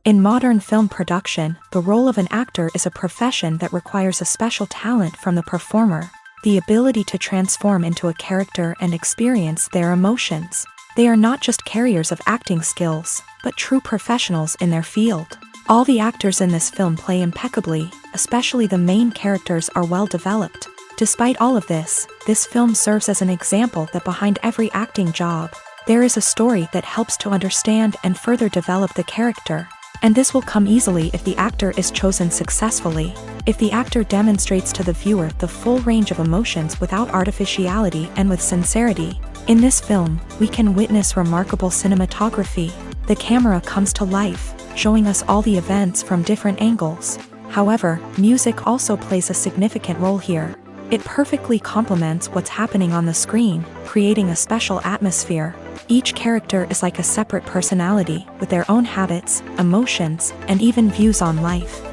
In modern film production, the role of an actor is a profession that requires a special talent from the performer, the ability to transform into a character and experience their emotions. They are not just carriers of acting skills, but true professionals in their field. All the actors in this film play impeccably, especially the main characters are well developed. Despite all of this film serves as an example that behind every acting job, there is a story that helps to understand and further develop the character. And this will come easily if the actor is chosen successfully. If the actor demonstrates to the viewer the full range of emotions without artificiality and with sincerity. In this film, we can witness remarkable cinematography. The camera comes to life, showing us all the events from different angles. However, music also plays a significant role here. It perfectly complements what's happening on the screen, creating a special atmosphere. Each character is like a separate personality, with their own habits, emotions, and even views on life.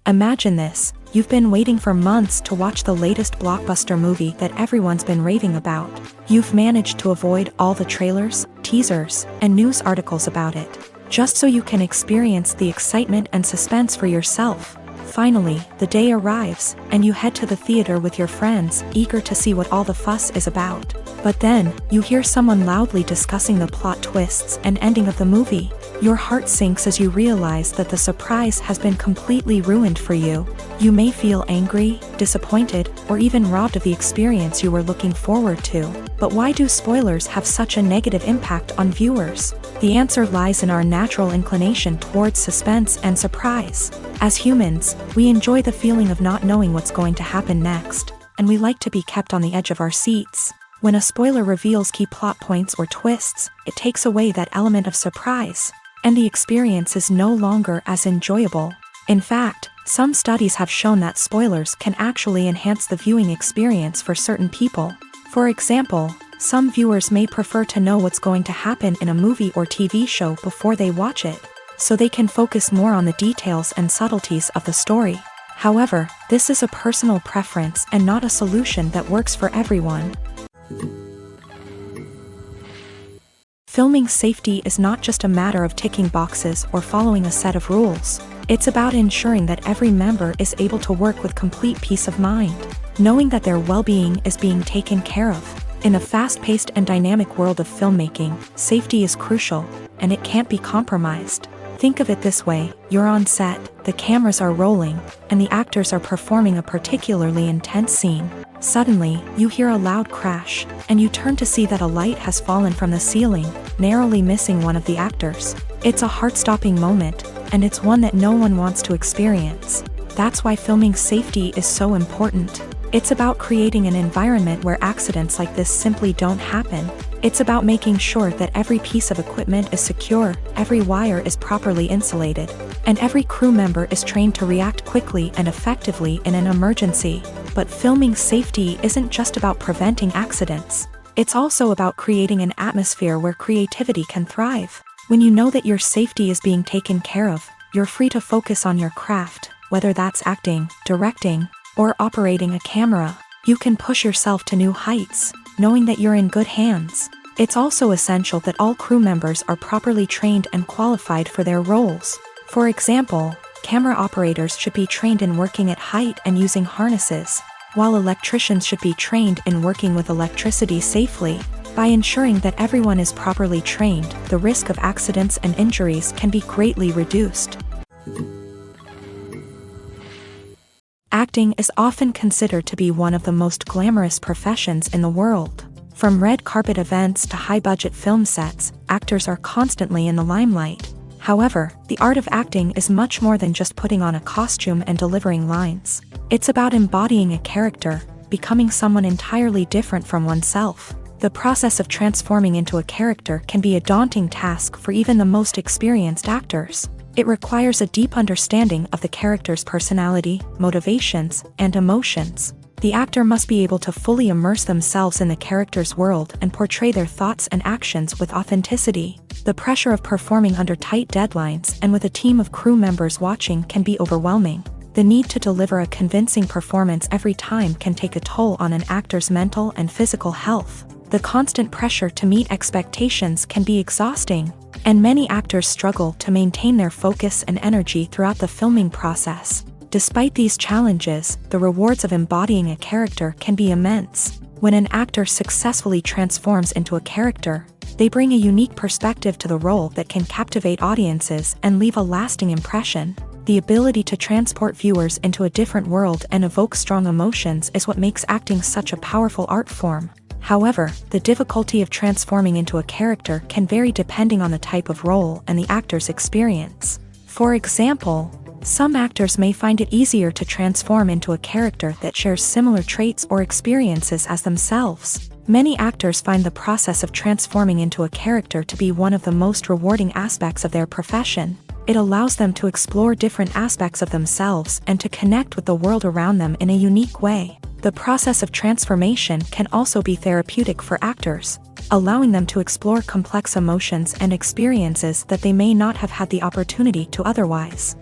Imagine this, you've been waiting for months to watch the latest blockbuster movie that everyone's been raving about. You've managed to avoid all the trailers, teasers, and news articles about it, just so you can experience the excitement and suspense for yourself. Finally, the day arrives, and you head to the theater with your friends, eager to see what all the fuss is about. But then, you hear someone loudly discussing the plot twists and ending of the movie. Your heart sinks as you realize that the surprise has been completely ruined for you. You may feel angry, disappointed, or even robbed of the experience you were looking forward to. But why do spoilers have such a negative impact on viewers? The answer lies in our natural inclination towards suspense and surprise. As humans, we enjoy the feeling of not knowing what's going to happen next, and we like to be kept on the edge of our seats. When a spoiler reveals key plot points or twists, it takes away that element of surprise, and the experience is no longer as enjoyable. In fact, some studies have shown that spoilers can actually enhance the viewing experience for certain people. For example, some viewers may prefer to know what's going to happen in a movie or TV show before they watch it, so they can focus more on the details and subtleties of the story. However, this is a personal preference and not a solution that works for everyone. Filming safety is not just a matter of ticking boxes or following a set of rules. It's about ensuring that every member is able to work with complete peace of mind, knowing that their well-being is being taken care of. In a fast-paced and dynamic world of filmmaking, safety is crucial, and it can't be compromised. Think of it this way, you're on set, the cameras are rolling, and the actors are performing a particularly intense scene. Suddenly, you hear a loud crash, and you turn to see that a light has fallen from the ceiling, narrowly missing one of the actors. It's a heart-stopping moment, and it's one that no one wants to experience. That's why filming safety is so important. It's about creating an environment where accidents like this simply don't happen. It's about making sure that every piece of equipment is secure, every wire is properly insulated, and every crew member is trained to react quickly and effectively in an emergency. But filming safety isn't just about preventing accidents. It's also about creating an atmosphere where creativity can thrive. When you know that your safety is being taken care of, you're free to focus on your craft, whether that's acting, directing, or operating a camera. You can push yourself to new heights, knowing that you're in good hands. It's also essential that all crew members are properly trained and qualified for their roles. For example, camera operators should be trained in working at height and using harnesses, while electricians should be trained in working with electricity safely. By ensuring that everyone is properly trained, the risk of accidents and injuries can be greatly reduced. Acting is often considered to be one of the most glamorous professions in the world. From red carpet events to high-budget film sets, actors are constantly in the limelight. However, the art of acting is much more than just putting on a costume and delivering lines. It's about embodying a character, becoming someone entirely different from oneself. The process of transforming into a character can be a daunting task for even the most experienced actors. It requires a deep understanding of the character's personality, motivations, and emotions. The actor must be able to fully immerse themselves in the character's world and portray their thoughts and actions with authenticity. The pressure of performing under tight deadlines and with a team of crew members watching can be overwhelming. The need to deliver a convincing performance every time can take a toll on an actor's mental and physical health. The constant pressure to meet expectations can be exhausting. And many actors struggle to maintain their focus and energy throughout the filming process. Despite these challenges, the rewards of embodying a character can be immense. When an actor successfully transforms into a character, they bring a unique perspective to the role that can captivate audiences and leave a lasting impression. The ability to transport viewers into a different world and evoke strong emotions is what makes acting such a powerful art form. However, the difficulty of transforming into a character can vary depending on the type of role and the actor's experience. For example, some actors may find it easier to transform into a character that shares similar traits or experiences as themselves. Many actors find the process of transforming into a character to be one of the most rewarding aspects of their profession. It allows them to explore different aspects of themselves and to connect with the world around them in a unique way. The process of transformation can also be therapeutic for actors, allowing them to explore complex emotions and experiences that they may not have had the opportunity to otherwise.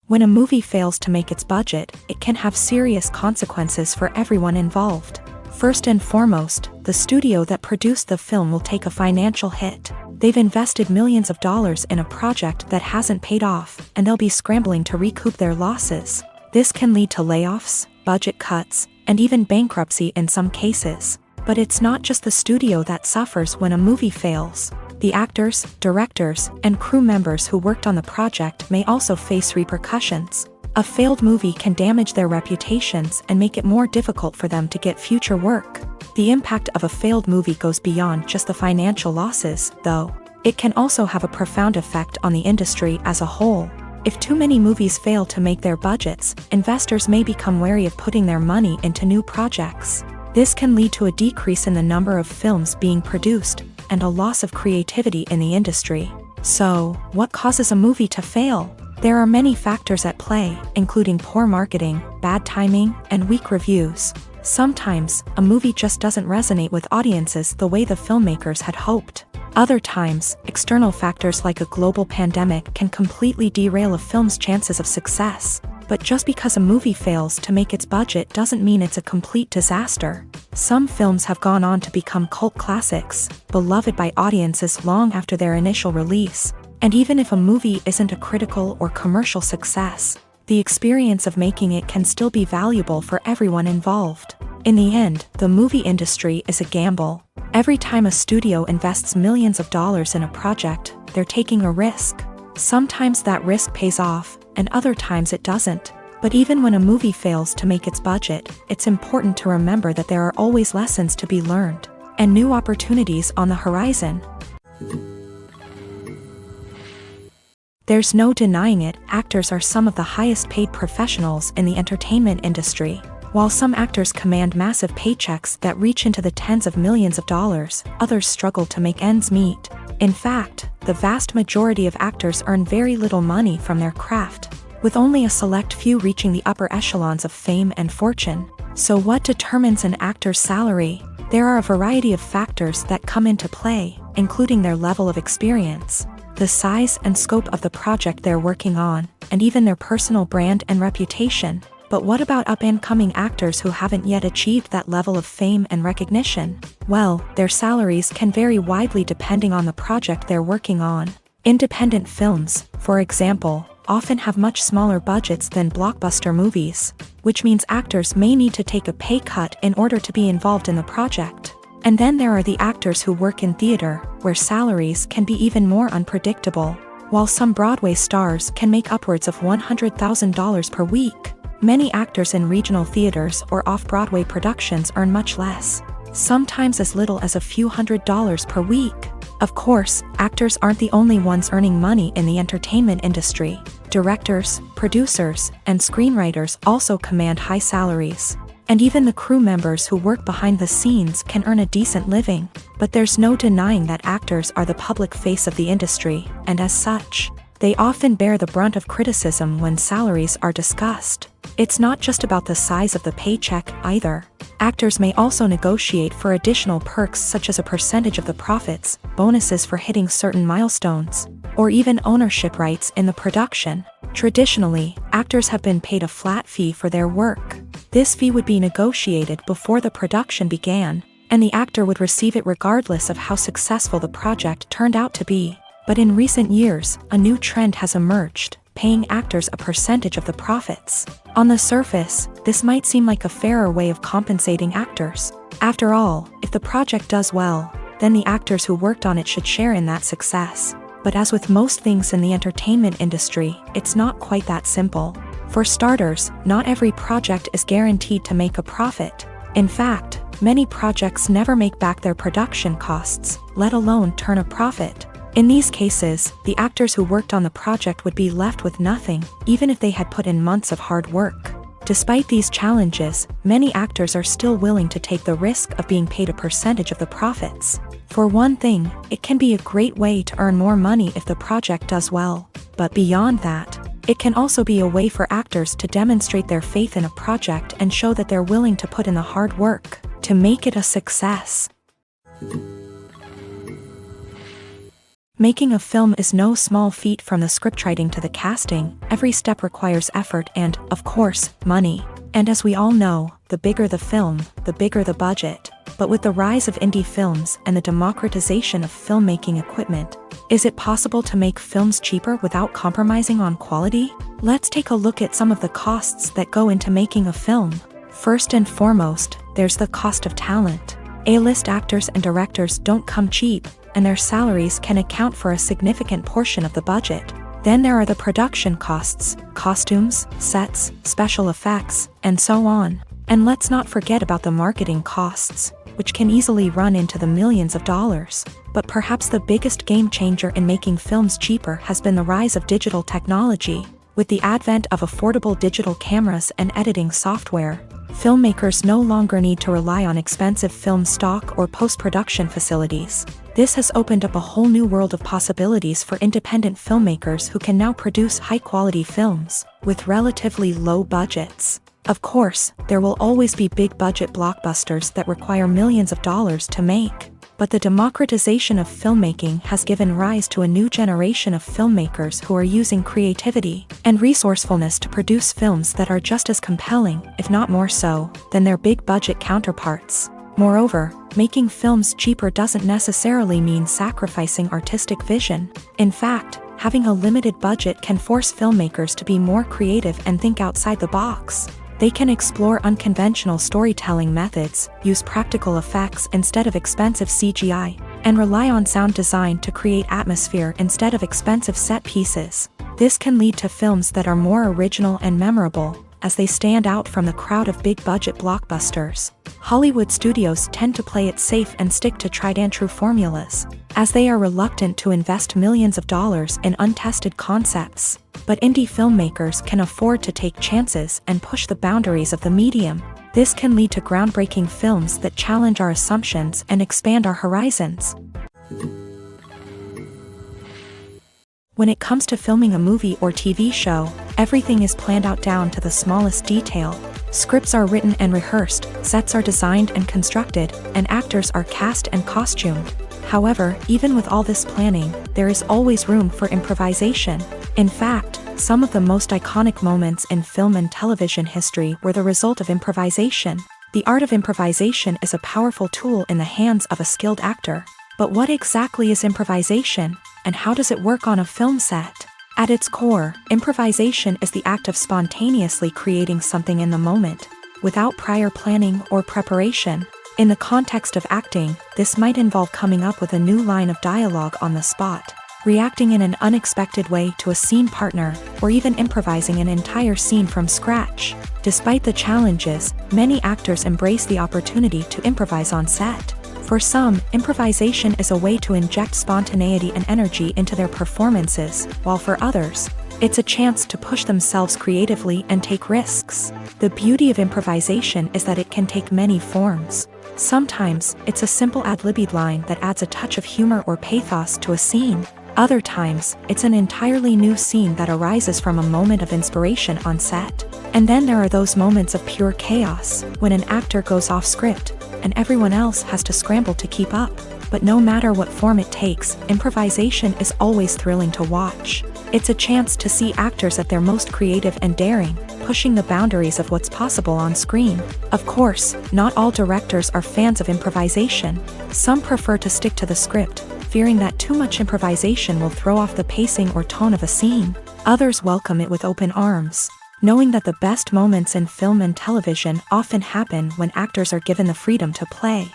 When a movie fails to make its budget, it can have serious consequences for everyone involved. First and foremost, the studio that produced the film will take a financial hit. They've invested millions of dollars in a project that hasn't paid off, and they'll be scrambling to recoup their losses. This can lead to layoffs, budget cuts, and even bankruptcy in some cases. But it's not just the studio that suffers when a movie fails. The actors, directors, and crew members who worked on the project may also face repercussions. A failed movie can damage their reputations and make it more difficult for them to get future work. The impact of a failed movie goes beyond just the financial losses, though. It can also have a profound effect on the industry as a whole. If too many movies fail to make their budgets, investors may become wary of putting their money into new projects. This can lead to a decrease in the number of films being produced, and a loss of creativity in the industry. So, what causes a movie to fail? There are many factors at play, including poor marketing, bad timing, and weak reviews. Sometimes, a movie just doesn't resonate with audiences the way the filmmakers had hoped. Other times, external factors like a global pandemic can completely derail a film's chances of success. But just because a movie fails to make its budget doesn't mean it's a complete disaster. Some films have gone on to become cult classics, beloved by audiences long after their initial release. And even if a movie isn't a critical or commercial success, the experience of making it can still be valuable for everyone involved. In the end, the movie industry is a gamble. Every time a studio invests millions of dollars in a project, they're taking a risk. Sometimes that risk pays off, and other times it doesn't. But even when a movie fails to make its budget, it's important to remember that there are always lessons to be learned, and new opportunities on the horizon. There's no denying it, actors are some of the highest paid professionals in the entertainment industry. While some actors command massive paychecks that reach into the tens of millions of dollars, others struggle to make ends meet. In fact, the vast majority of actors earn very little money from their craft, with only a select few reaching the upper echelons of fame and fortune. So what determines an actor's salary? There are a variety of factors that come into play, including their level of experience, the size and scope of the project they're working on, and even their personal brand and reputation. But what about up-and-coming actors who haven't yet achieved that level of fame and recognition? Well, their salaries can vary widely depending on the project they're working on. Independent films, for example, often have much smaller budgets than blockbuster movies, which means actors may need to take a pay cut in order to be involved in the project. And then there are the actors who work in theater, where salaries can be even more unpredictable. While some Broadway stars can make upwards of $100,000 per week, many actors in regional theaters or off-Broadway productions earn much less, sometimes as little as a few $100s per week. Of course, actors aren't the only ones earning money in the entertainment industry. Directors, producers, and screenwriters also command high salaries. And even the crew members who work behind the scenes can earn a decent living. But there's no denying that actors are the public face of the industry, and as such, they often bear the brunt of criticism when salaries are discussed. It's not just about the size of the paycheck, either. Actors may also negotiate for additional perks such as a percentage of the profits, bonuses for hitting certain milestones, or even ownership rights in the production. Traditionally, actors have been paid a flat fee for their work. This fee would be negotiated before the production began, and the actor would receive it regardless of how successful the project turned out to be. But in recent years, a new trend has emerged, paying actors a percentage of the profits. On the surface, this might seem like a fairer way of compensating actors. After all, if the project does well, then the actors who worked on it should share in that success. But as with most things in the entertainment industry, it's not quite that simple. For starters, not every project is guaranteed to make a profit. In fact, many projects never make back their production costs, let alone turn a profit. In these cases, the actors who worked on the project would be left with nothing, even if they had put in months of hard work. Despite these challenges, many actors are still willing to take the risk of being paid a percentage of the profits. For one thing, it can be a great way to earn more money if the project does well. But beyond that, it can also be a way for actors to demonstrate their faith in a project and show that they're willing to put in the hard work to make it a success. Making a film is no small feat. From the scriptwriting to the casting, every step requires effort and, of course, money. And as we all know, the bigger the film, the bigger the budget. But with the rise of indie films and the democratization of filmmaking equipment, is it possible to make films cheaper without compromising on quality? Let's take a look at some of the costs that go into making a film. First and foremost, there's the cost of talent. A-list actors and directors don't come cheap, and their salaries can account for a significant portion of the budget. Then there are the production costs, costumes, sets, special effects, and so on. And let's not forget about the marketing costs, which can easily run into the millions of dollars. But perhaps the biggest game changer in making films cheaper has been the rise of digital technology. With the advent of affordable digital cameras and editing software, filmmakers no longer need to rely on expensive film stock or post-production facilities. This has opened up a whole new world of possibilities for independent filmmakers who can now produce high-quality films with relatively low budgets. Of course, there will always be big-budget blockbusters that require millions of dollars to make. But the democratization of filmmaking has given rise to a new generation of filmmakers who are using creativity and resourcefulness to produce films that are just as compelling, if not more so, than their big-budget counterparts. Moreover, making films cheaper doesn't necessarily mean sacrificing artistic vision. In fact, having a limited budget can force filmmakers to be more creative and think outside the box. They can explore unconventional storytelling methods, use practical effects instead of expensive CGI, and rely on sound design to create atmosphere instead of expensive set pieces. This can lead to films that are more original and memorable, as they stand out from the crowd of big-budget blockbusters. Hollywood studios tend to play it safe and stick to tried-and-true formulas, as they are reluctant to invest millions of dollars in untested concepts. But indie filmmakers can afford to take chances and push the boundaries of the medium. This can lead to groundbreaking films that challenge our assumptions and expand our horizons. When it comes to filming a movie or TV show, everything is planned out down to the smallest detail. Scripts are written and rehearsed, sets are designed and constructed, and actors are cast and costumed. However, even with all this planning, there is always room for improvisation. In fact, some of the most iconic moments in film and television history were the result of improvisation. The art of improvisation is a powerful tool in the hands of a skilled actor. But what exactly is improvisation, and how does it work on a film set? At its core, improvisation is the act of spontaneously creating something in the moment, without prior planning or preparation. In the context of acting, this might involve coming up with a new line of dialogue on the spot, reacting in an unexpected way to a scene partner, or even improvising an entire scene from scratch. Despite the challenges, many actors embrace the opportunity to improvise on set. For some, improvisation is a way to inject spontaneity and energy into their performances, while for others, it's a chance to push themselves creatively and take risks. The beauty of improvisation is that it can take many forms. Sometimes, it's a simple ad-libbed line that adds a touch of humor or pathos to a scene. Other times, it's an entirely new scene that arises from a moment of inspiration on set. And then there are those moments of pure chaos, when an actor goes off script, and everyone else has to scramble to keep up. But no matter what form it takes, improvisation is always thrilling to watch. It's a chance to see actors at their most creative and daring, pushing the boundaries of what's possible on screen. Of course, not all directors are fans of improvisation. Some prefer to stick to the script, fearing that too much improvisation will throw off the pacing or tone of a scene. Others welcome it with open arms, knowing that the best moments in film and television often happen when actors are given the freedom to play.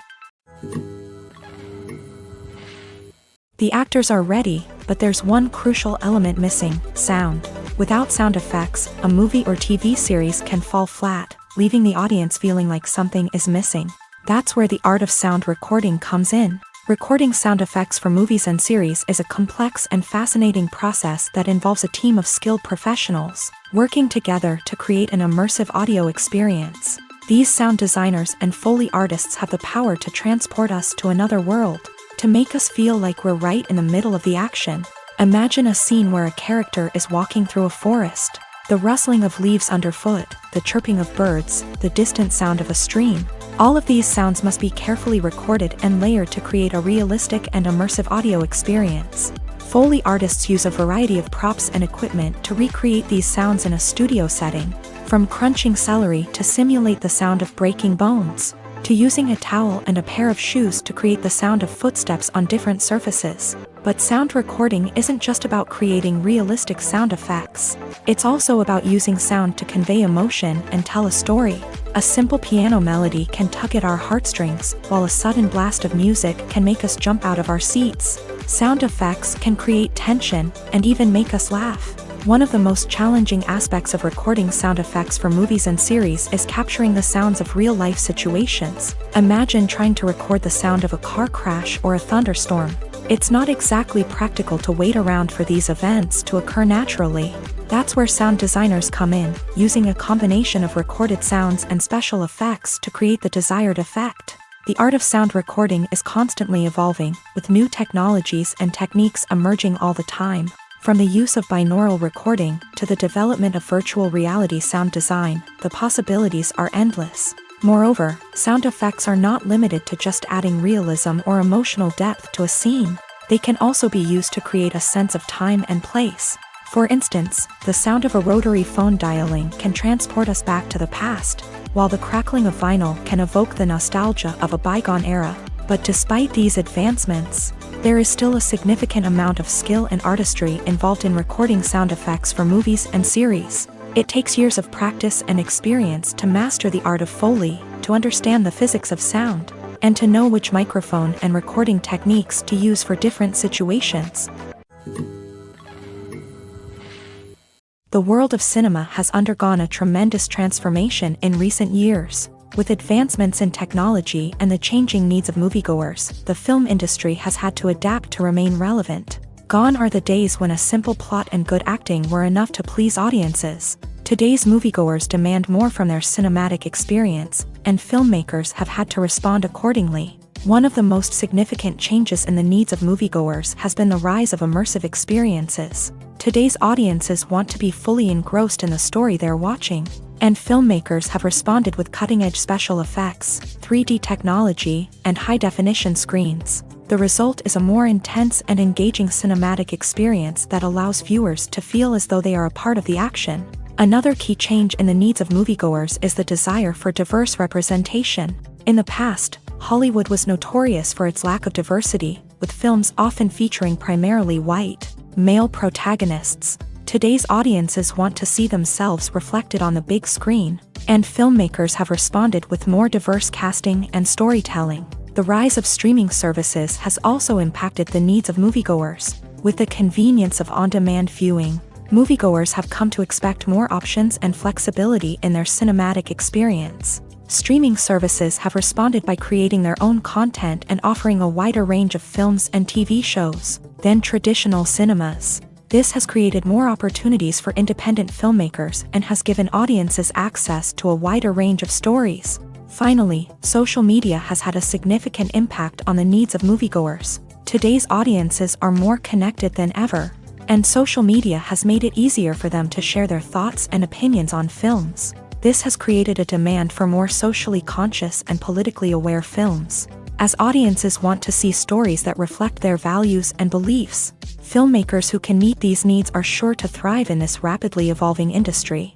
The actors are ready, but there's one crucial element missing: sound. Without sound effects, a movie or TV series can fall flat, leaving the audience feeling like something is missing. That's where the art of sound recording comes in. Recording sound effects for movies and series is a complex and fascinating process that involves a team of skilled professionals working together to create an immersive audio experience. These sound designers and Foley artists have the power to transport us to another world, to make us feel like we're right in the middle of the action. Imagine a scene where a character is walking through a forest. The rustling of leaves underfoot, the chirping of birds, the distant sound of a stream. All of these sounds must be carefully recorded and layered to create a realistic and immersive audio experience. Foley artists use a variety of props and equipment to recreate these sounds in a studio setting, from crunching celery to simulate the sound of breaking bones, to using a towel and a pair of shoes to create the sound of footsteps on different surfaces. But sound recording isn't just about creating realistic sound effects. It's also about using sound to convey emotion and tell a story. A simple piano melody can tug at our heartstrings, while a sudden blast of music can make us jump out of our seats. Sound effects can create tension and even make us laugh. One of the most challenging aspects of recording sound effects for movies and series is capturing the sounds of real-life situations. Imagine trying to record the sound of a car crash or a thunderstorm. It's not exactly practical to wait around for these events to occur naturally. That's where sound designers come in, using a combination of recorded sounds and special effects to create the desired effect. The art of sound recording is constantly evolving, with new technologies and techniques emerging all the time. From the use of binaural recording to the development of virtual reality sound design, the possibilities are endless. Moreover, sound effects are not limited to just adding realism or emotional depth to a scene. They can also be used to create a sense of time and place. For instance, the sound of a rotary phone dialing can transport us back to the past, while the crackling of vinyl can evoke the nostalgia of a bygone era. But despite these advancements, there is still a significant amount of skill and artistry involved in recording sound effects for movies and series. It takes years of practice and experience to master the art of Foley, to understand the physics of sound, and to know which microphone and recording techniques to use for different situations. The world of cinema has undergone a tremendous transformation in recent years. With advancements in technology and the changing needs of moviegoers, the film industry has had to adapt to remain relevant. Gone are the days when a simple plot and good acting were enough to please audiences. Today's moviegoers demand more from their cinematic experience, and filmmakers have had to respond accordingly. One of the most significant changes in the needs of moviegoers has been the rise of immersive experiences. Today's audiences want to be fully engrossed in the story they're watching, and filmmakers have responded with cutting-edge special effects, 3D technology, and high-definition screens. The result is a more intense and engaging cinematic experience that allows viewers to feel as though they are a part of the action. Another key change in the needs of moviegoers is the desire for diverse representation. In the past, Hollywood was notorious for its lack of diversity, with films often featuring primarily white, male protagonists. Today's audiences want to see themselves reflected on the big screen, and filmmakers have responded with more diverse casting and storytelling. The rise of streaming services has also impacted the needs of moviegoers. With the convenience of on-demand viewing, moviegoers have come to expect more options and flexibility in their cinematic experience. Streaming services have responded by creating their own content and offering a wider range of films and TV shows than traditional cinemas. This has created more opportunities for independent filmmakers and has given audiences access to a wider range of stories. Finally, social media has had a significant impact on the needs of moviegoers. Today's audiences are more connected than ever, and social media has made it easier for them to share their thoughts and opinions on films. This has created a demand for more socially conscious and politically aware films. as audiences want to see stories that reflect their values and beliefs. Filmmakers who can meet these needs are sure to thrive in this rapidly evolving industry.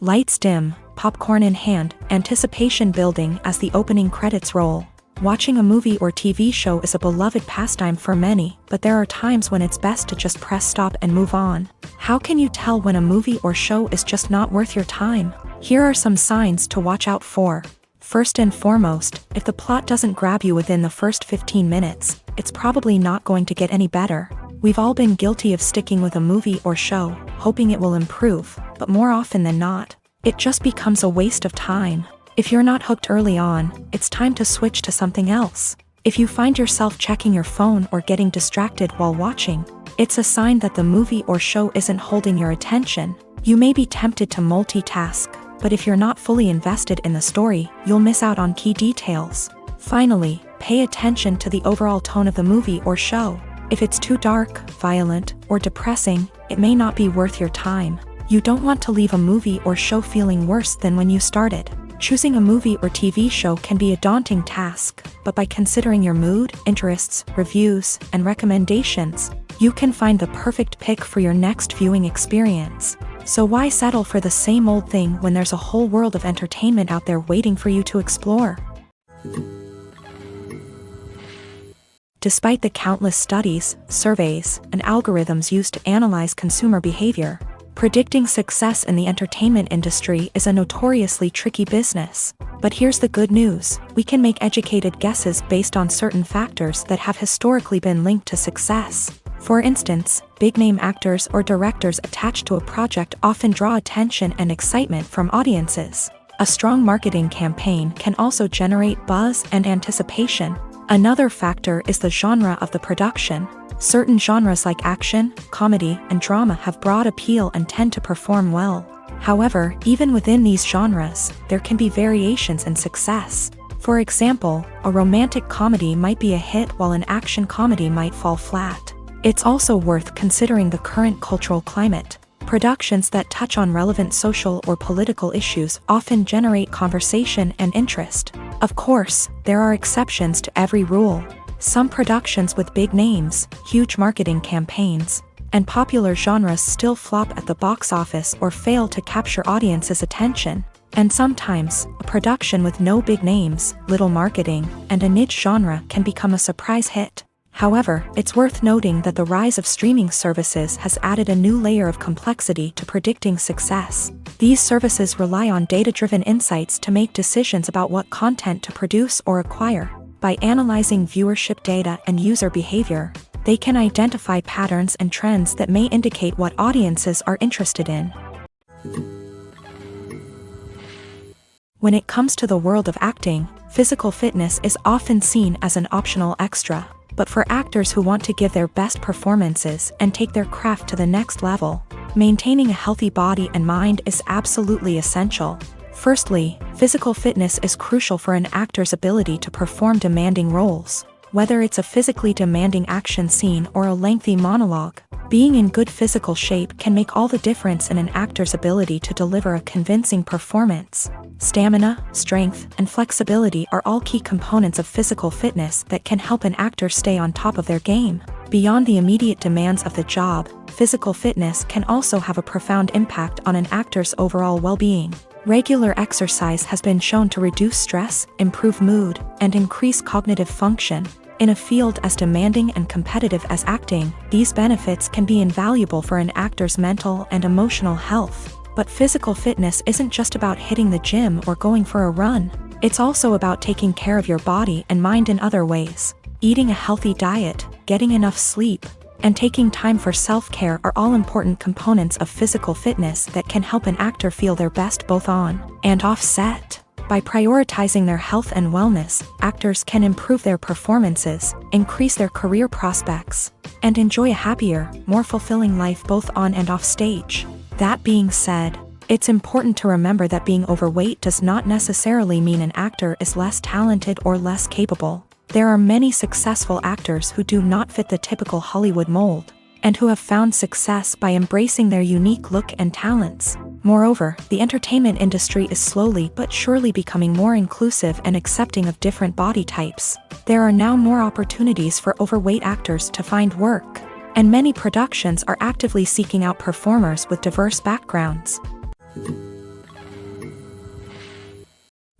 Lights dim, popcorn in hand, anticipation building as the opening credits roll. Watching a movie or TV show is a beloved pastime for many, but there are times when it's best to just press stop and move on. How can you tell when a movie or show is just not worth your time? Here are some signs to watch out for. First and foremost, if the plot doesn't grab you within the first 15 minutes, it's probably not going to get any better. We've all been guilty of sticking with a movie or show, hoping it will improve, but more often than not, it just becomes a waste of time. If you're not hooked early on, it's time to switch to something else. If you find yourself checking your phone or getting distracted while watching, it's a sign that the movie or show isn't holding your attention. You may be tempted to multitask, but if you're not fully invested in the story, you'll miss out on key details. Finally, pay attention to the overall tone of the movie or show. If it's too dark, violent, or depressing, it may not be worth your time. You don't want to leave a movie or show feeling worse than when you started. Choosing a movie or TV show can be a daunting task, but by considering your mood, interests, reviews, and recommendations, you can find the perfect pick for your next viewing experience. So why settle for the same old thing when there's a whole world of entertainment out there waiting for you to explore? Despite the countless studies, surveys, and algorithms used to analyze consumer behavior, predicting success in the entertainment industry is a notoriously tricky business. But here's the good news: we can make educated guesses based on certain factors that have historically been linked to success. For instance, big-name actors or directors attached to a project often draw attention and excitement from audiences. A strong marketing campaign can also generate buzz and anticipation. Another factor is the genre of the production. Certain genres like action, comedy, and drama have broad appeal and tend to perform well. However, even within these genres, there can be variations in success. For example, a romantic comedy might be a hit while an action comedy might fall flat. It's also worth considering the current cultural climate. Productions that touch on relevant social or political issues often generate conversation and interest. Of course, there are exceptions to every rule. Some productions with big names, huge marketing campaigns, and popular genres still flop at the box office or fail to capture audiences' attention. And sometimes, a production with no big names, little marketing, and a niche genre can become a surprise hit. However, it's worth noting that the rise of streaming services has added a new layer of complexity to predicting success. These services rely on data-driven insights to make decisions about what content to produce or acquire. By analyzing viewership data and user behavior, they can identify patterns and trends that may indicate what audiences are interested in. When it comes to the world of acting, physical fitness is often seen as an optional extra. But for actors who want to give their best performances and take their craft to the next level, maintaining a healthy body and mind is absolutely essential. Firstly, physical fitness is crucial for an actor's ability to perform demanding roles. Whether it's a physically demanding action scene or a lengthy monologue, being in good physical shape can make all the difference in an actor's ability to deliver a convincing performance. Stamina, strength, and flexibility are all key components of physical fitness that can help an actor stay on top of their game. Beyond the immediate demands of the job, physical fitness can also have a profound impact on an actor's overall well-being. Regular exercise has been shown to reduce stress, improve mood, and increase cognitive function. In a field as demanding and competitive as acting, these benefits can be invaluable for an actor's mental and emotional health. But physical fitness isn't just about hitting the gym or going for a run. It's also about taking care of your body and mind in other ways. Eating a healthy diet, getting enough sleep, and taking time for self-care are all important components of physical fitness that can help an actor feel their best both on and off set. By prioritizing their health and wellness, actors can improve their performances, increase their career prospects, and enjoy a happier, more fulfilling life both on and off stage. That being said, it's important to remember that being overweight does not necessarily mean an actor is less talented or less capable. There are many successful actors who do not fit the typical Hollywood mold, and who have found success by embracing their unique look and talents. Moreover, the entertainment industry is slowly but surely becoming more inclusive and accepting of different body types. There are now more opportunities for overweight actors to find work, and many productions are actively seeking out performers with diverse backgrounds.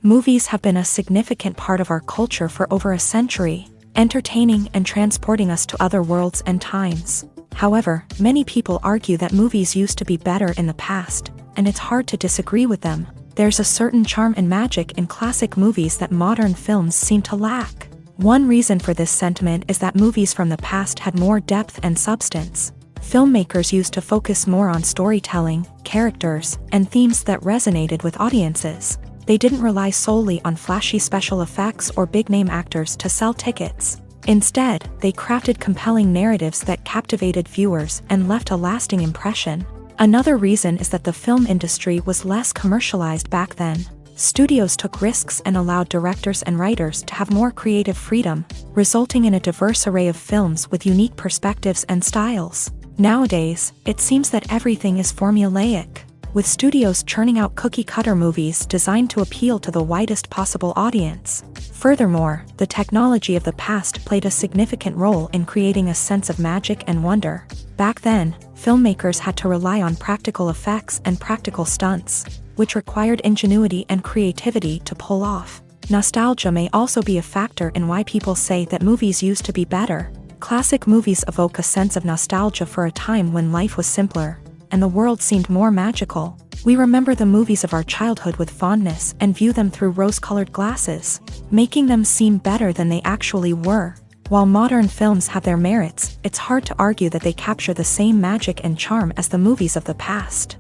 Movies have been a significant part of our culture for over a century, entertaining and transporting us to other worlds and times. However, many people argue that movies used to be better in the past, and it's hard to disagree with them. There's a certain charm and magic in classic movies that modern films seem to lack. One reason for this sentiment is that movies from the past had more depth and substance. Filmmakers used to focus more on storytelling, characters, and themes that resonated with audiences. They didn't rely solely on flashy special effects or big-name actors to sell tickets. Instead, they crafted compelling narratives that captivated viewers and left a lasting impression. Another reason is that the film industry was less commercialized back then. Studios took risks and allowed directors and writers to have more creative freedom, resulting in a diverse array of films with unique perspectives and styles. Nowadays, it seems that everything is formulaic, with studios churning out cookie-cutter movies designed to appeal to the widest possible audience. Furthermore, the technology of the past played a significant role in creating a sense of magic and wonder. Back then, filmmakers had to rely on practical effects and practical stunts, which required ingenuity and creativity to pull off. Nostalgia may also be a factor in why people say that movies used to be better. Classic movies evoke a sense of nostalgia for a time when life was simpler, and the world seemed more magical. We remember the movies of our childhood with fondness and view them through rose-colored glasses, making them seem better than they actually were. While modern films have their merits, it's hard to argue that they capture the same magic and charm as the movies of the past.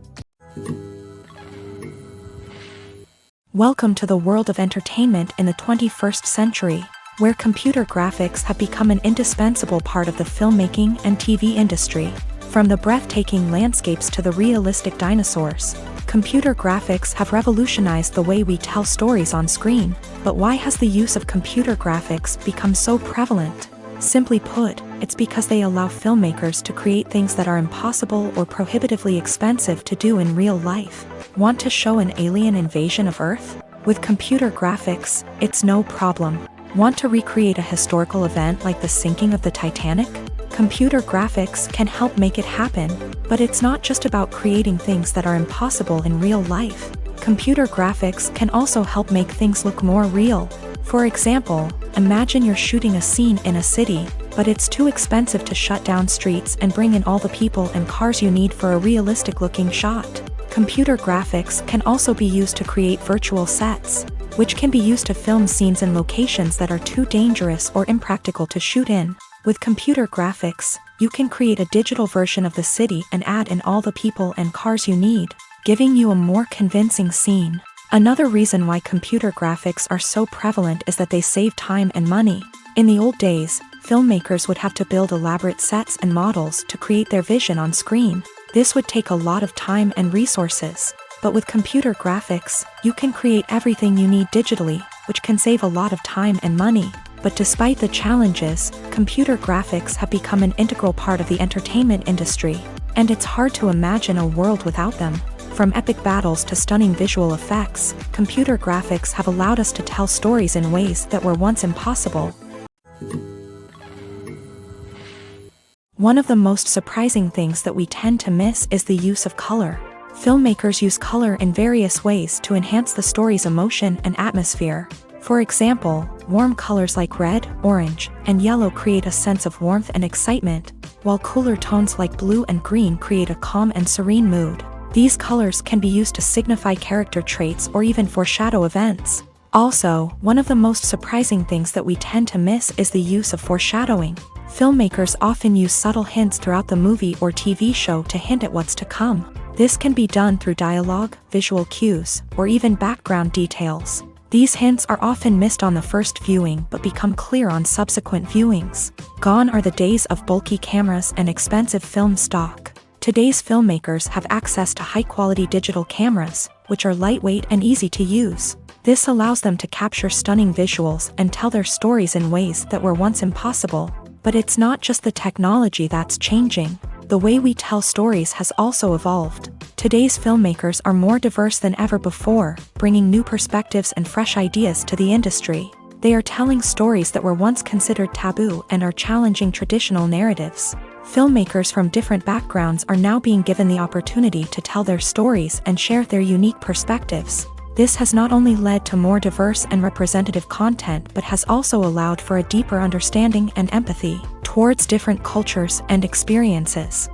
Welcome to the world of entertainment in the 21st century, where computer graphics have become an indispensable part of the filmmaking and TV industry. From the breathtaking landscapes to the realistic dinosaurs, computer graphics have revolutionized the way we tell stories on screen. But why has the use of computer graphics become so prevalent? Simply put, it's because they allow filmmakers to create things that are impossible or prohibitively expensive to do in real life. Want to show an alien invasion of Earth? With computer graphics, it's no problem. Want to recreate a historical event like the sinking of the Titanic? Computer graphics can help make it happen, but it's not just about creating things that are impossible in real life. Computer graphics can also help make things look more real. For example, imagine you're shooting a scene in a city, but it's too expensive to shut down streets and bring in all the people and cars you need for a realistic-looking shot. Computer graphics can also be used to create virtual sets, which can be used to film scenes in locations that are too dangerous or impractical to shoot in. With computer graphics, you can create a digital version of the city and add in all the people and cars you need, giving you a more convincing scene. Another reason why computer graphics are so prevalent is that they save time and money. In the old days, filmmakers would have to build elaborate sets and models to create their vision on screen. This would take a lot of time and resources. But with computer graphics, you can create everything you need digitally, which can save a lot of time and money. But despite the challenges, computer graphics have become an integral part of the entertainment industry, and it's hard to imagine a world without them. From epic battles to stunning visual effects, computer graphics have allowed us to tell stories in ways that were once impossible. One of the most surprising things that we tend to miss is the use of color. Filmmakers use color in various ways to enhance the story's emotion and atmosphere. For example, warm colors like red, orange, and yellow create a sense of warmth and excitement, while cooler tones like blue and green create a calm and serene mood. These colors can be used to signify character traits or even foreshadow events. Also, one of the most surprising things that we tend to miss is the use of foreshadowing. Filmmakers often use subtle hints throughout the movie or TV show to hint at what's to come. This can be done through dialogue, visual cues, or even background details. These hints are often missed on the first viewing but become clear on subsequent viewings. Gone are the days of bulky cameras and expensive film stock. Today's filmmakers have access to high-quality digital cameras, which are lightweight and easy to use. This allows them to capture stunning visuals and tell their stories in ways that were once impossible. But it's not just the technology that's changing. The way we tell stories has also evolved. Today's filmmakers are more diverse than ever before, bringing new perspectives and fresh ideas to the industry. They are telling stories that were once considered taboo and are challenging traditional narratives. Filmmakers from different backgrounds are now being given the opportunity to tell their stories and share their unique perspectives. This has not only led to more diverse and representative content but has also allowed for a deeper understanding and empathy towards different cultures and experiences.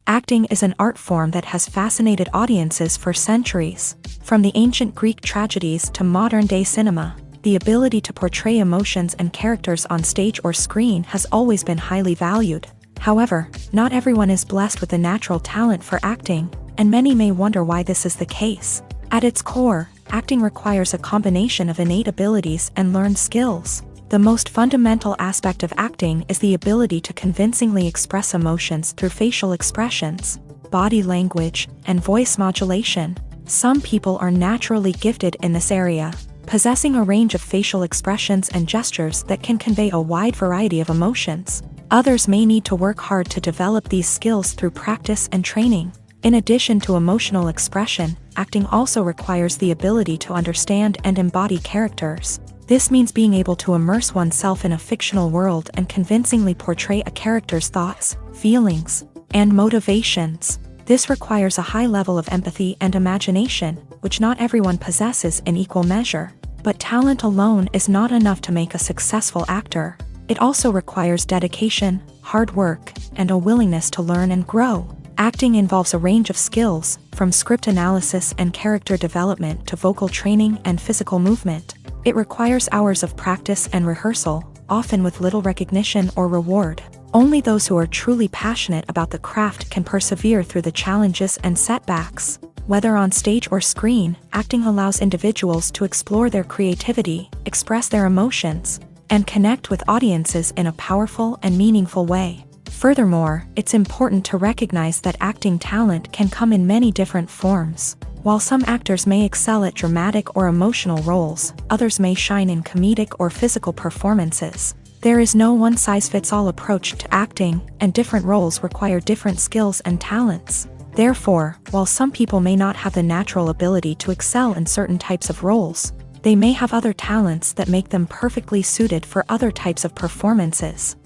Acting is an art form that has fascinated audiences for centuries. From the ancient Greek tragedies to modern-day cinema, the ability to portray emotions and characters on stage or screen has always been highly valued. However, not everyone is blessed with a natural talent for acting, and many may wonder why this is the case. At its core, acting requires a combination of innate abilities and learned skills. The most fundamental aspect of acting is the ability to convincingly express emotions through facial expressions, body language, and voice modulation. Some people are naturally gifted in this area, possessing a range of facial expressions and gestures that can convey a wide variety of emotions. Others may need to work hard to develop these skills through practice and training. In addition to emotional expression, acting also requires the ability to understand and embody characters. This means being able to immerse oneself in a fictional world and convincingly portray a character's thoughts, feelings, and motivations. This requires a high level of empathy and imagination, which not everyone possesses in equal measure. But talent alone is not enough to make a successful actor. It also requires dedication, hard work, and a willingness to learn and grow. Acting involves a range of skills, from script analysis and character development to vocal training and physical movement. It requires hours of practice and rehearsal, often with little recognition or reward. Only those who are truly passionate about the craft can persevere through the challenges and setbacks. Whether on stage or screen, acting allows individuals to explore their creativity, express their emotions, and connect with audiences in a powerful and meaningful way. Furthermore, it's important to recognize that acting talent can come in many different forms. While some actors may excel at dramatic or emotional roles, others may shine in comedic or physical performances. There is no one-size-fits-all approach to acting, and different roles require different skills and talents. Therefore, while some people may not have the natural ability to excel in certain types of roles, they may have other talents that make them perfectly suited for other types of performances.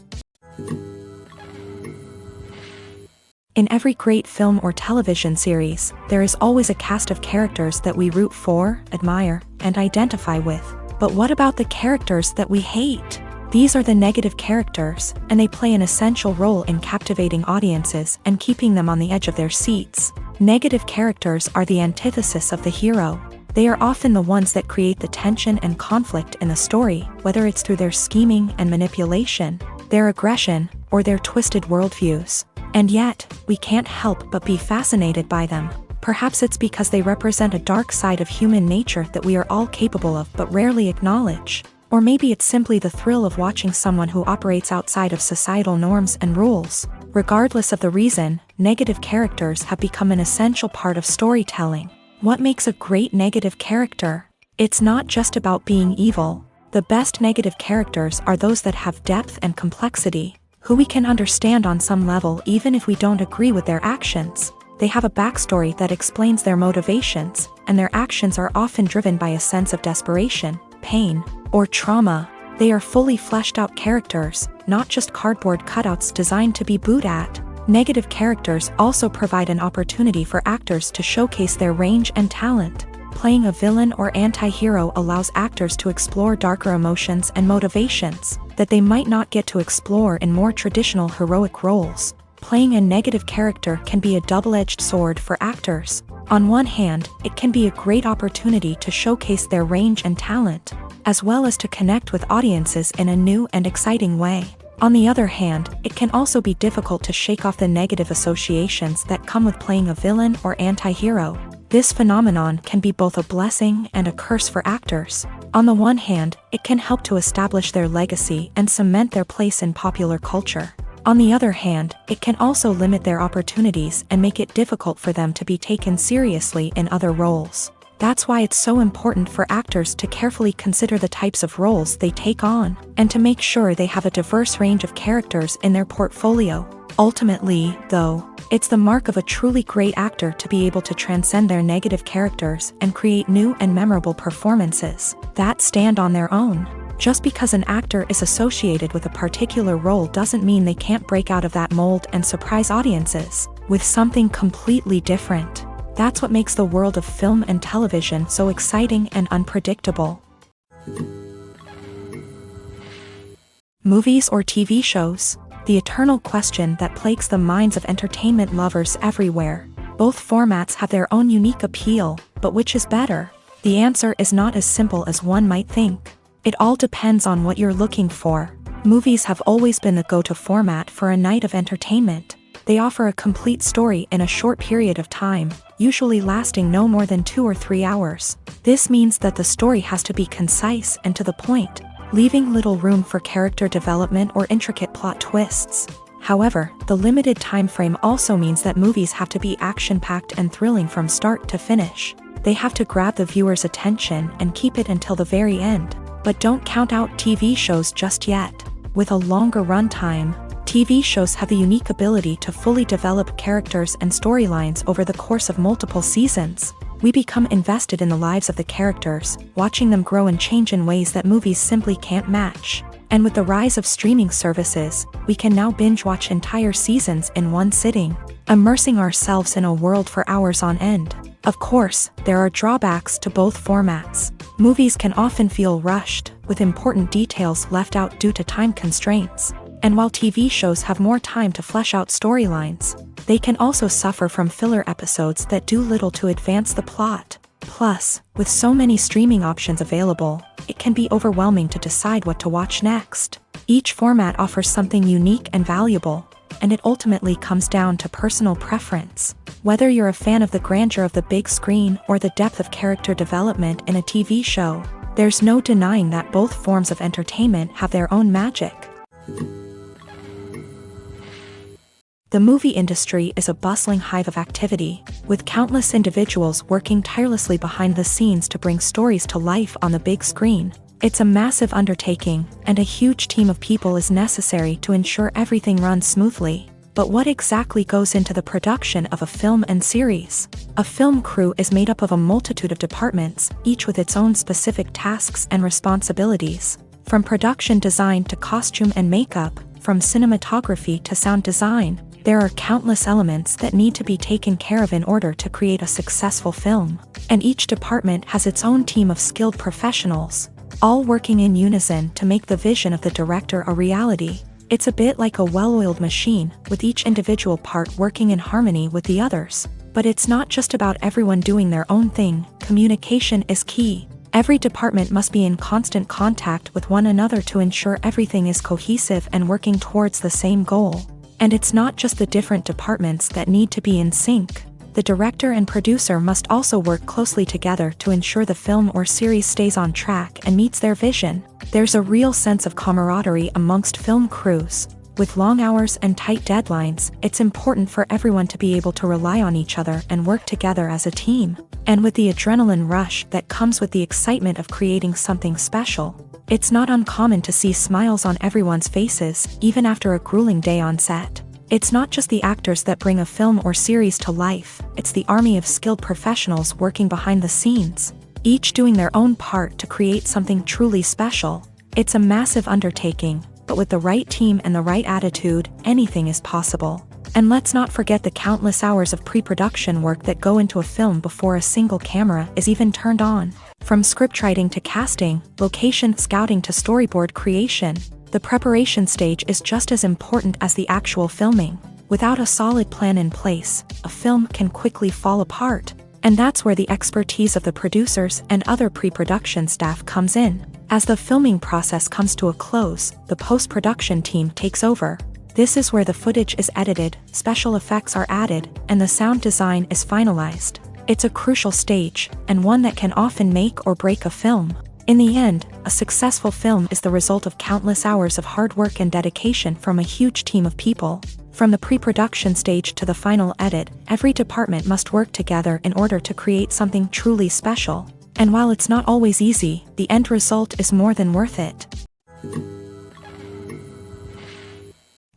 In every great film or television series, there is always a cast of characters that we root for, admire, and identify with. But what about the characters that we hate? These are the negative characters, and they play an essential role in captivating audiences and keeping them on the edge of their seats. Negative characters are the antithesis of the hero. They are often the ones that create the tension and conflict in the story, whether it's through their scheming and manipulation, their aggression, or their twisted worldviews. And yet, we can't help but be fascinated by them. Perhaps it's because they represent a dark side of human nature that we are all capable of but rarely acknowledge. Or maybe it's simply the thrill of watching someone who operates outside of societal norms and rules. Regardless of the reason, negative characters have become an essential part of storytelling. What makes a great negative character? It's not just about being evil. The best negative characters are those that have depth and complexity, who we can understand on some level even if we don't agree with their actions. They have a backstory that explains their motivations, and their actions are often driven by a sense of desperation, pain, or trauma. They are fully fleshed out characters, not just cardboard cutouts designed to be booed at. Negative characters also provide an opportunity for actors to showcase their range and talent. Playing a villain or anti-hero allows actors to explore darker emotions and motivations that they might not get to explore in more traditional heroic roles. Playing a negative character can be a double-edged sword for actors. On one hand, it can be a great opportunity to showcase their range and talent, as well as to connect with audiences in a new and exciting way. On the other hand, it can also be difficult to shake off the negative associations that come with playing a villain or anti-hero. This phenomenon can be both a blessing and a curse for actors. On the one hand, it can help to establish their legacy and cement their place in popular culture. On the other hand, it can also limit their opportunities and make it difficult for them to be taken seriously in other roles. That's why it's so important for actors to carefully consider the types of roles they take on, and to make sure they have a diverse range of characters in their portfolio. Ultimately, though, it's the mark of a truly great actor to be able to transcend their negative characters and create new and memorable performances that stand on their own. Just because an actor is associated with a particular role doesn't mean they can't break out of that mold and surprise audiences with something completely different. That's what makes the world of film and television so exciting and unpredictable. Movies or TV shows? The eternal question that plagues the minds of entertainment lovers everywhere. Both formats have their own unique appeal, but which is better? The answer is not as simple as one might think. It all depends on what you're looking for. Movies have always been the go-to format for a night of entertainment. They offer a complete story in a short period of time, usually lasting no more than 2 or 3 hours. This means that the story has to be concise and to the point, leaving little room for character development or intricate plot twists. However, the limited time frame also means that movies have to be action-packed and thrilling from start to finish. They have to grab the viewer's attention and keep it until the very end. But don't count out TV shows just yet. With a longer runtime, TV shows have the unique ability to fully develop characters and storylines over the course of multiple seasons. We become invested in the lives of the characters, watching them grow and change in ways that movies simply can't match. And with the rise of streaming services, we can now binge-watch entire seasons in one sitting, immersing ourselves in a world for hours on end. Of course, there are drawbacks to both formats. Movies can often feel rushed, with important details left out due to time constraints. And while TV shows have more time to flesh out storylines, they can also suffer from filler episodes that do little to advance the plot. Plus, with so many streaming options available, it can be overwhelming to decide what to watch next. Each format offers something unique and valuable, and it ultimately comes down to personal preference. Whether you're a fan of the grandeur of the big screen or the depth of character development in a TV show, there's no denying that both forms of entertainment have their own magic. The movie industry is a bustling hive of activity, with countless individuals working tirelessly behind the scenes to bring stories to life on the big screen. It's a massive undertaking, and a huge team of people is necessary to ensure everything runs smoothly. But what exactly goes into the production of a film and series? A film crew is made up of a multitude of departments, each with its own specific tasks and responsibilities. From production design to costume and makeup, from cinematography to sound design, there are countless elements that need to be taken care of in order to create a successful film. And each department has its own team of skilled professionals, all working in unison to make the vision of the director a reality. It's a bit like a well-oiled machine, with each individual part working in harmony with the others. But it's not just about everyone doing their own thing. Communication is key. Every department must be in constant contact with one another to ensure everything is cohesive and working towards the same goal. And it's not just the different departments that need to be in sync. The director and producer must also work closely together to ensure the film or series stays on track and meets their vision. There's a real sense of camaraderie amongst film crews. With long hours and tight deadlines, it's important for everyone to be able to rely on each other and work together as a team. And with the adrenaline rush that comes with the excitement of creating something special, it's not uncommon to see smiles on everyone's faces, even after a grueling day on set. It's not just the actors that bring a film or series to life, it's the army of skilled professionals working behind the scenes, each doing their own part to create something truly special. It's a massive undertaking, but with the right team and the right attitude, anything is possible. And let's not forget the countless hours of pre-production work that go into a film before a single camera is even turned on. From scriptwriting to casting, location scouting to storyboard creation, the preparation stage is just as important as the actual filming. Without a solid plan in place, a film can quickly fall apart. And that's where the expertise of the producers and other pre-production staff comes in. As the filming process comes to a close, the post-production team takes over. This is where the footage is edited, special effects are added, and the sound design is finalized. It's a crucial stage, and one that can often make or break a film. In the end, a successful film is the result of countless hours of hard work and dedication from a huge team of people. From the pre-production stage to the final edit, every department must work together in order to create something truly special. And while it's not always easy, the end result is more than worth it.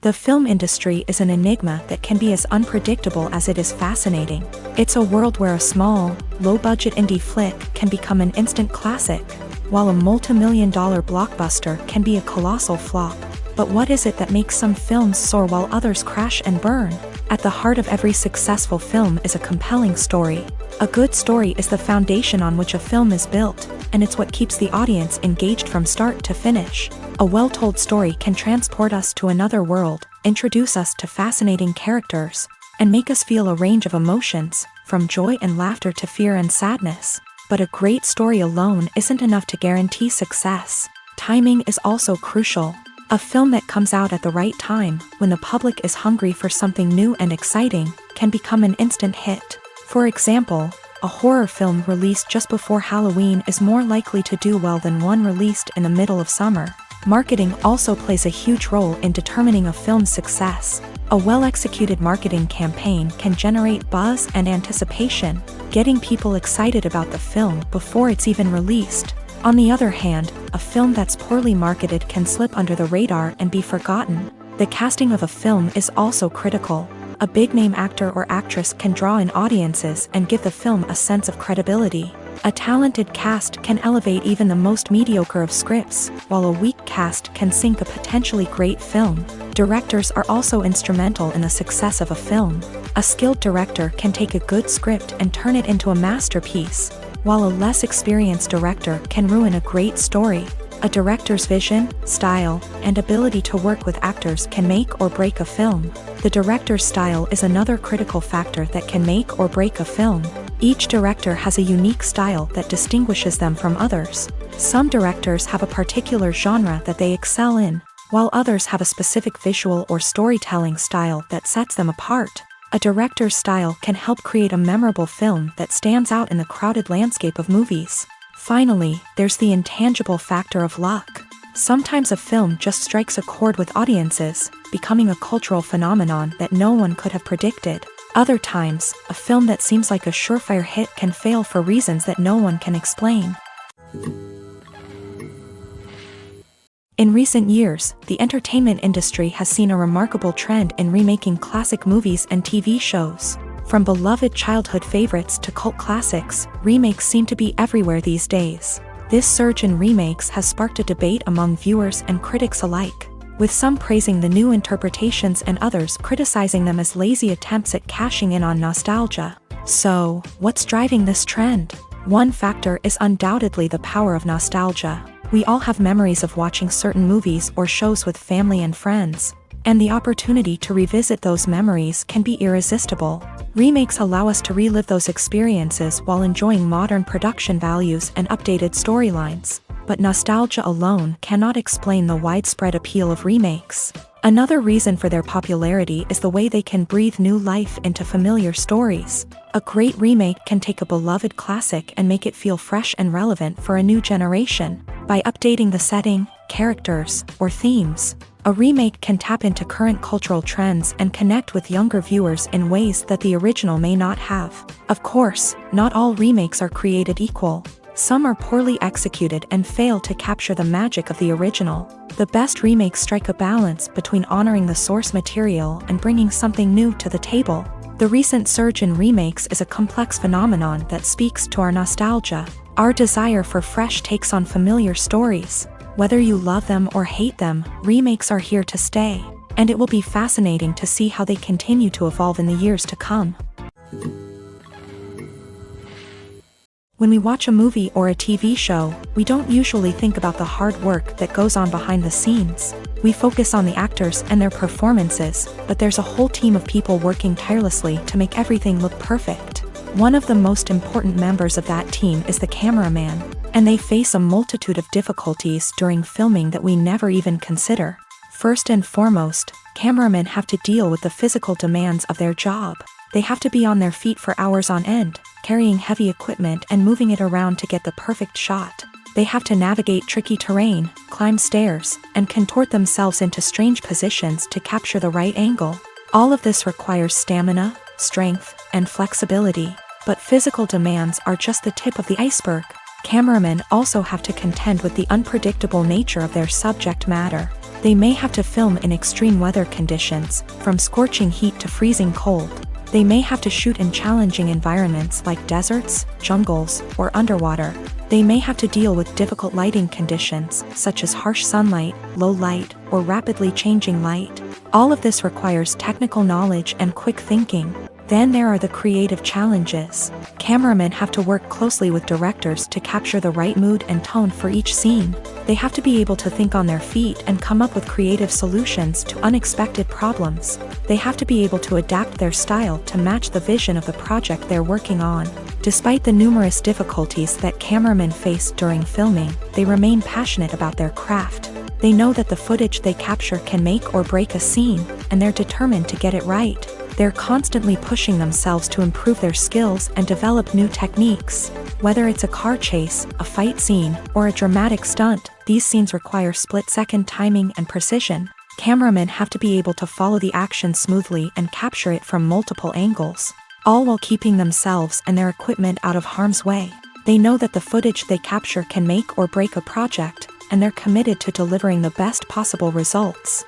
The film industry is an enigma that can be as unpredictable as it is fascinating. It's a world where a small, low-budget indie flick can become an instant classic, while a multi-million-dollar blockbuster can be a colossal flop. But what is it that makes some films soar while others crash and burn? At the heart of every successful film is a compelling story. A good story is the foundation on which a film is built, and it's what keeps the audience engaged from start to finish. A well-told story can transport us to another world, introduce us to fascinating characters, and make us feel a range of emotions, from joy and laughter to fear and sadness. But a great story alone isn't enough to guarantee success. Timing is also crucial. A film that comes out at the right time, when the public is hungry for something new and exciting, can become an instant hit. For example, a horror film released just before Halloween is more likely to do well than one released in the middle of summer. Marketing also plays a huge role in determining a film's success. A well-executed marketing campaign can generate buzz and anticipation, getting people excited about the film before it's even released. On the other hand, a film that's poorly marketed can slip under the radar and be forgotten. The casting of a film is also critical. A big-name actor or actress can draw in audiences and give the film a sense of credibility. A talented cast can elevate even the most mediocre of scripts, while a weak cast can sink a potentially great film. Directors are also instrumental in the success of a film. A skilled director can take a good script and turn it into a masterpiece, while a less experienced director can ruin a great story. A director's vision, style, and ability to work with actors can make or break a film. The director's style is another critical factor that can make or break a film. Each director has a unique style that distinguishes them from others. Some directors have a particular genre that they excel in, while others have a specific visual or storytelling style that sets them apart. A director's style can help create a memorable film that stands out in the crowded landscape of movies. Finally, there's the intangible factor of luck. Sometimes a film just strikes a chord with audiences, becoming a cultural phenomenon that no one could have predicted. Other times, a film that seems like a surefire hit can fail for reasons that no one can explain. In recent years, the entertainment industry has seen a remarkable trend in remaking classic movies and TV shows. From beloved childhood favorites to cult classics, remakes seem to be everywhere these days. This surge in remakes has sparked a debate among viewers and critics alike, with some praising the new interpretations and others criticizing them as lazy attempts at cashing in on nostalgia. So, what's driving this trend? One factor is undoubtedly the power of nostalgia. We all have memories of watching certain movies or shows with family and friends, and the opportunity to revisit those memories can be irresistible. Remakes allow us to relive those experiences while enjoying modern production values and updated storylines. But nostalgia alone cannot explain the widespread appeal of remakes. Another reason for their popularity is the way they can breathe new life into familiar stories. A great remake can take a beloved classic and make it feel fresh and relevant for a new generation. By updating the setting, characters, or themes, a remake can tap into current cultural trends and connect with younger viewers in ways that the original may not have. Of course, not all remakes are created equal. Some are poorly executed and fail to capture the magic of the original. The best remakes strike a balance between honoring the source material and bringing something new to the table. The recent surge in remakes is a complex phenomenon that speaks to our nostalgia, our desire for fresh takes on familiar stories. Whether you love them or hate them, remakes are here to stay, and it will be fascinating to see how they continue to evolve in the years to come. When we watch a movie or a TV show, we don't usually think about the hard work that goes on behind the scenes. We focus on the actors and their performances, but there's a whole team of people working tirelessly to make everything look perfect. One of the most important members of that team is the cameraman, and they face a multitude of difficulties during filming that we never even consider. First and foremost, cameramen have to deal with the physical demands of their job. They have to be on their feet for hours on end, carrying heavy equipment and moving it around to get the perfect shot. They have to navigate tricky terrain, climb stairs, and contort themselves into strange positions to capture the right angle. All of this requires stamina, strength, and flexibility. But physical demands are just the tip of the iceberg. Cameramen also have to contend with the unpredictable nature of their subject matter. They may have to film in extreme weather conditions, from scorching heat to freezing cold. They may have to shoot in challenging environments like deserts, jungles, or underwater. They may have to deal with difficult lighting conditions, such as harsh sunlight, low light, or rapidly changing light. All of this requires technical knowledge and quick thinking. Then there are the creative challenges. Cameramen have to work closely with directors to capture the right mood and tone for each scene. They have to be able to think on their feet and come up with creative solutions to unexpected problems. They have to be able to adapt their style to match the vision of the project they're working on. Despite the numerous difficulties that cameramen face during filming, they remain passionate about their craft. They know that the footage they capture can make or break a scene, and they're determined to get it right. They're constantly pushing themselves to improve their skills and develop new techniques. Whether it's a car chase, a fight scene, or a dramatic stunt, these scenes require split-second timing and precision. Cameramen have to be able to follow the action smoothly and capture it from multiple angles, all while keeping themselves and their equipment out of harm's way. They know that the footage they capture can make or break a project, and they're committed to delivering the best possible results.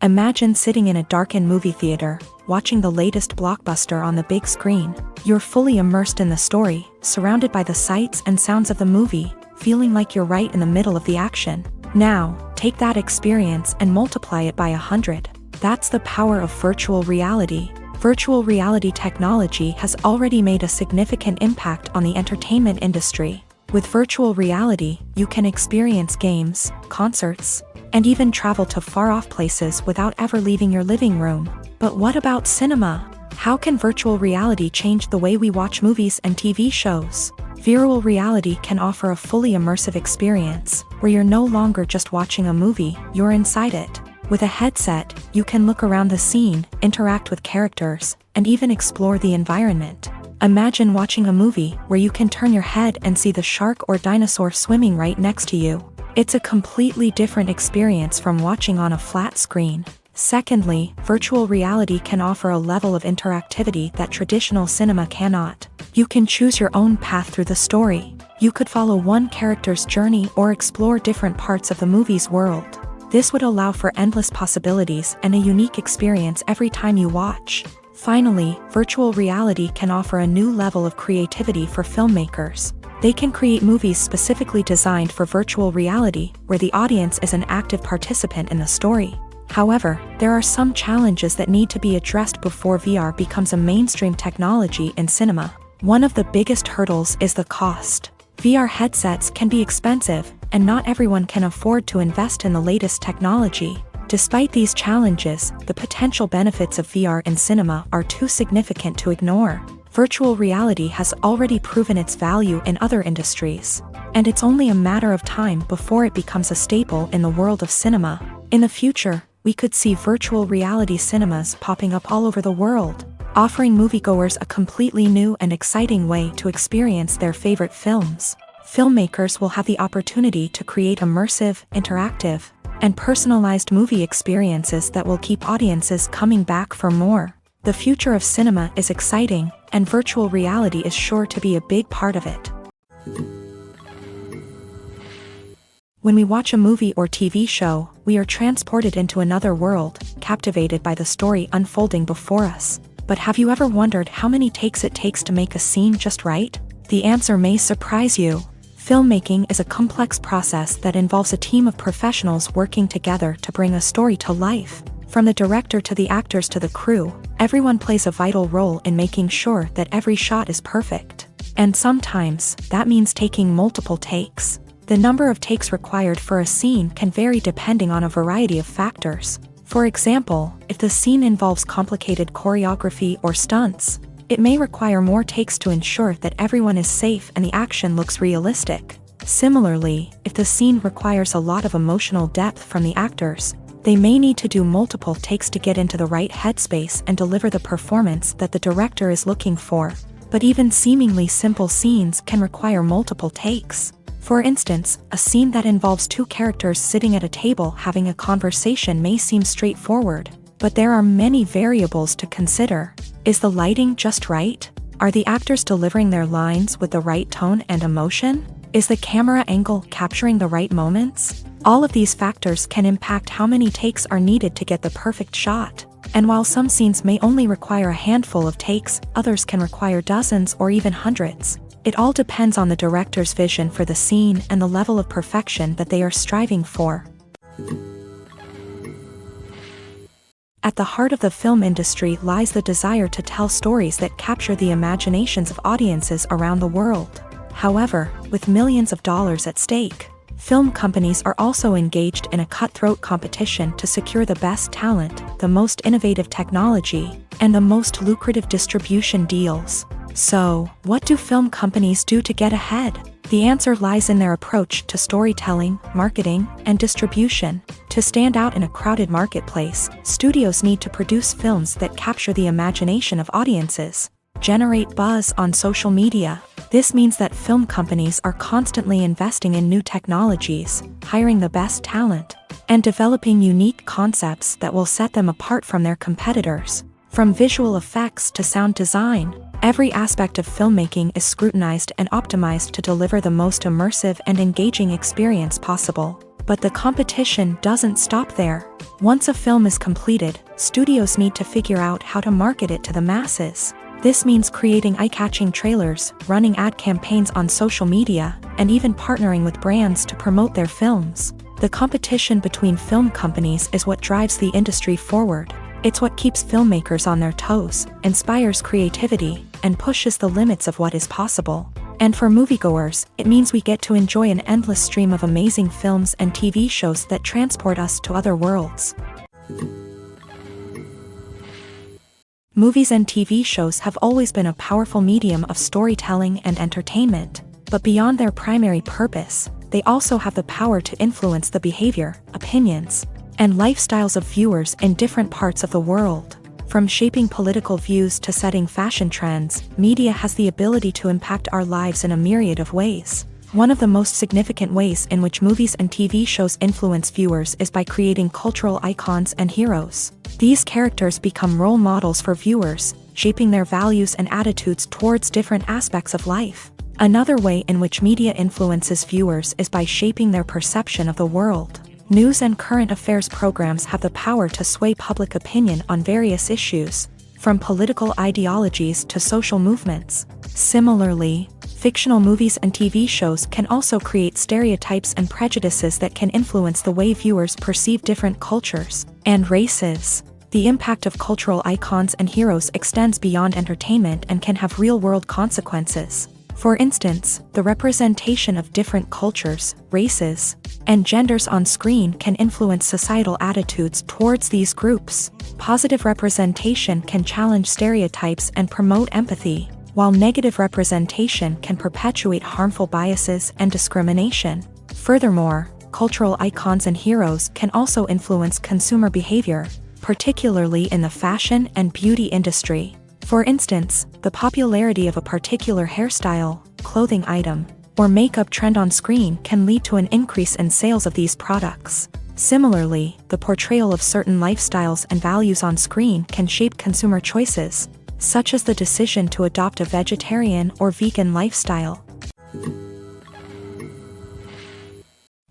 Imagine sitting in a darkened movie theater, watching the latest blockbuster on the big screen. You're fully immersed in the story, surrounded by the sights and sounds of the movie, feeling like you're right in the middle of the action. Now, take that experience and multiply it by 100. That's the power of virtual reality. Virtual reality technology has already made a significant impact on the entertainment industry. With virtual reality, you can experience games, concerts, and even travel to far-off places without ever leaving your living room. But what about cinema? How can virtual reality change the way we watch movies and TV shows? Virtual reality can offer a fully immersive experience, where you're no longer just watching a movie, you're inside it. With a headset, you can look around the scene, interact with characters, and even explore the environment. Imagine watching a movie where you can turn your head and see the shark or dinosaur swimming right next to you. It's a completely different experience from watching on a flat screen. Secondly, virtual reality can offer a level of interactivity that traditional cinema cannot. You can choose your own path through the story. You could follow one character's journey or explore different parts of the movie's world. This would allow for endless possibilities and a unique experience every time you watch. Finally, virtual reality can offer a new level of creativity for filmmakers. They can create movies specifically designed for virtual reality, where the audience is an active participant in the story. However, there are some challenges that need to be addressed before VR becomes a mainstream technology in cinema. One of the biggest hurdles is the cost. VR headsets can be expensive, and not everyone can afford to invest in the latest technology. Despite these challenges, the potential benefits of VR in cinema are too significant to ignore. Virtual reality has already proven its value in other industries, and it's only a matter of time before it becomes a staple in the world of cinema. In the future, we could see virtual reality cinemas popping up all over the world, offering moviegoers a completely new and exciting way to experience their favorite films. Filmmakers will have the opportunity to create immersive, interactive, and personalized movie experiences that will keep audiences coming back for more. The future of cinema is exciting, and virtual reality is sure to be a big part of it. When we watch a movie or TV show, we are transported into another world, captivated by the story unfolding before us. But have you ever wondered how many takes it takes to make a scene just right? The answer may surprise you. Filmmaking is a complex process that involves a team of professionals working together to bring a story to life. From the director to the actors to the crew, everyone plays a vital role in making sure that every shot is perfect. And sometimes, that means taking multiple takes. The number of takes required for a scene can vary depending on a variety of factors. For example, if the scene involves complicated choreography or stunts, it may require more takes to ensure that everyone is safe and the action looks realistic. Similarly, if the scene requires a lot of emotional depth from the actors, they may need to do multiple takes to get into the right headspace and deliver the performance that the director is looking for. But even seemingly simple scenes can require multiple takes. For instance, a scene that involves two characters sitting at a table having a conversation may seem straightforward, but there are many variables to consider. Is the lighting just right? Are the actors delivering their lines with the right tone and emotion? Is the camera angle capturing the right moments? All of these factors can impact how many takes are needed to get the perfect shot. And while some scenes may only require a handful of takes, others can require dozens or even hundreds. It all depends on the director's vision for the scene and the level of perfection that they are striving for. At the heart of the film industry lies the desire to tell stories that capture the imaginations of audiences around the world. However, with millions of dollars at stake, film companies are also engaged in a cutthroat competition to secure the best talent, the most innovative technology, and the most lucrative distribution deals. So, what do film companies do to get ahead? The answer lies in their approach to storytelling, marketing, and distribution. To stand out in a crowded marketplace, studios need to produce films that capture the imagination of audiences, generate buzz on social media. This means that film companies are constantly investing in new technologies, hiring the best talent, and developing unique concepts that will set them apart from their competitors. From visual effects to sound design, every aspect of filmmaking is scrutinized and optimized to deliver the most immersive and engaging experience possible. But the competition doesn't stop there. Once a film is completed, studios need to figure out how to market it to the masses. This means creating eye-catching trailers, running ad campaigns on social media, and even partnering with brands to promote their films. The competition between film companies is what drives the industry forward. It's what keeps filmmakers on their toes, inspires creativity, and pushes the limits of what is possible. And for moviegoers, it means we get to enjoy an endless stream of amazing films and TV shows that transport us to other worlds. Movies and TV shows have always been a powerful medium of storytelling and entertainment, but beyond their primary purpose, they also have the power to influence the behavior, opinions, and lifestyles of viewers in different parts of the world. From shaping political views to setting fashion trends, media has the ability to impact our lives in a myriad of ways. One of the most significant ways in which movies and TV shows influence viewers is by creating cultural icons and heroes. These characters become role models for viewers, shaping their values and attitudes towards different aspects of life. Another way in which media influences viewers is by shaping their perception of the world. News and current affairs programs have the power to sway public opinion on various issues, from political ideologies to social movements. Similarly, fictional movies and TV shows can also create stereotypes and prejudices that can influence the way viewers perceive different cultures and races. The impact of cultural icons and heroes extends beyond entertainment and can have real-world consequences. For instance, the representation of different cultures, races, and genders on screen can influence societal attitudes towards these groups. Positive representation can challenge stereotypes and promote empathy, while negative representation can perpetuate harmful biases and discrimination. Furthermore, cultural icons and heroes can also influence consumer behavior, particularly in the fashion and beauty industry. For instance, the popularity of a particular hairstyle, clothing item, or makeup trend on screen can lead to an increase in sales of these products. Similarly, the portrayal of certain lifestyles and values on screen can shape consumer choices, such as the decision to adopt a vegetarian or vegan lifestyle.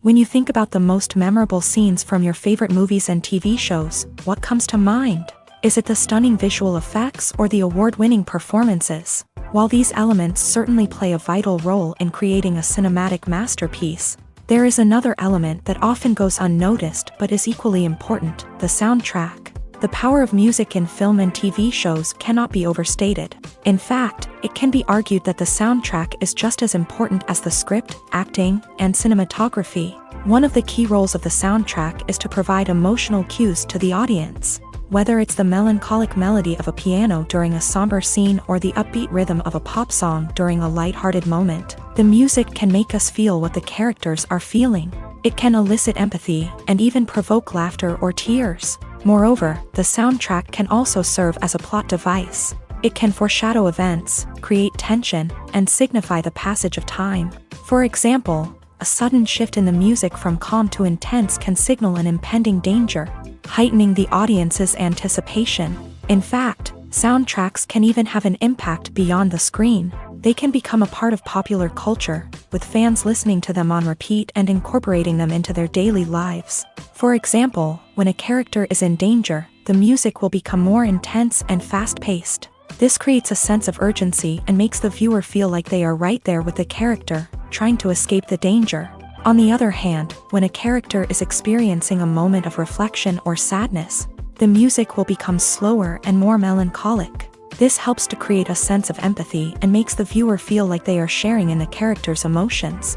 When you think about the most memorable scenes from your favorite movies and TV shows, what comes to mind? Is it the stunning visual effects or the award-winning performances? While these elements certainly play a vital role in creating a cinematic masterpiece, there is another element that often goes unnoticed but is equally important: the soundtrack. The power of music in film and TV shows cannot be overstated. In fact, it can be argued that the soundtrack is just as important as the script, acting, and cinematography. One of the key roles of the soundtrack is to provide emotional cues to the audience. Whether it's the melancholic melody of a piano during a somber scene or the upbeat rhythm of a pop song during a light-hearted moment, the music can make us feel what the characters are feeling. It can elicit empathy and even provoke laughter or tears. Moreover, the soundtrack can also serve as a plot device. It can foreshadow events, create tension, and signify the passage of time. For example, A sudden shift in the music from calm to intense can signal an impending danger, heightening the audience's anticipation. In fact, soundtracks can even have an impact beyond the screen. They can become a part of popular culture, with fans listening to them on repeat and incorporating them into their daily lives. For example, when a character is in danger, the music will become more intense and fast-paced. This creates a sense of urgency and makes the viewer feel like they are right there with the character, trying to escape the danger. On the other hand, when a character is experiencing a moment of reflection or sadness, the music will become slower and more melancholic. This helps to create a sense of empathy and makes the viewer feel like they are sharing in the character's emotions.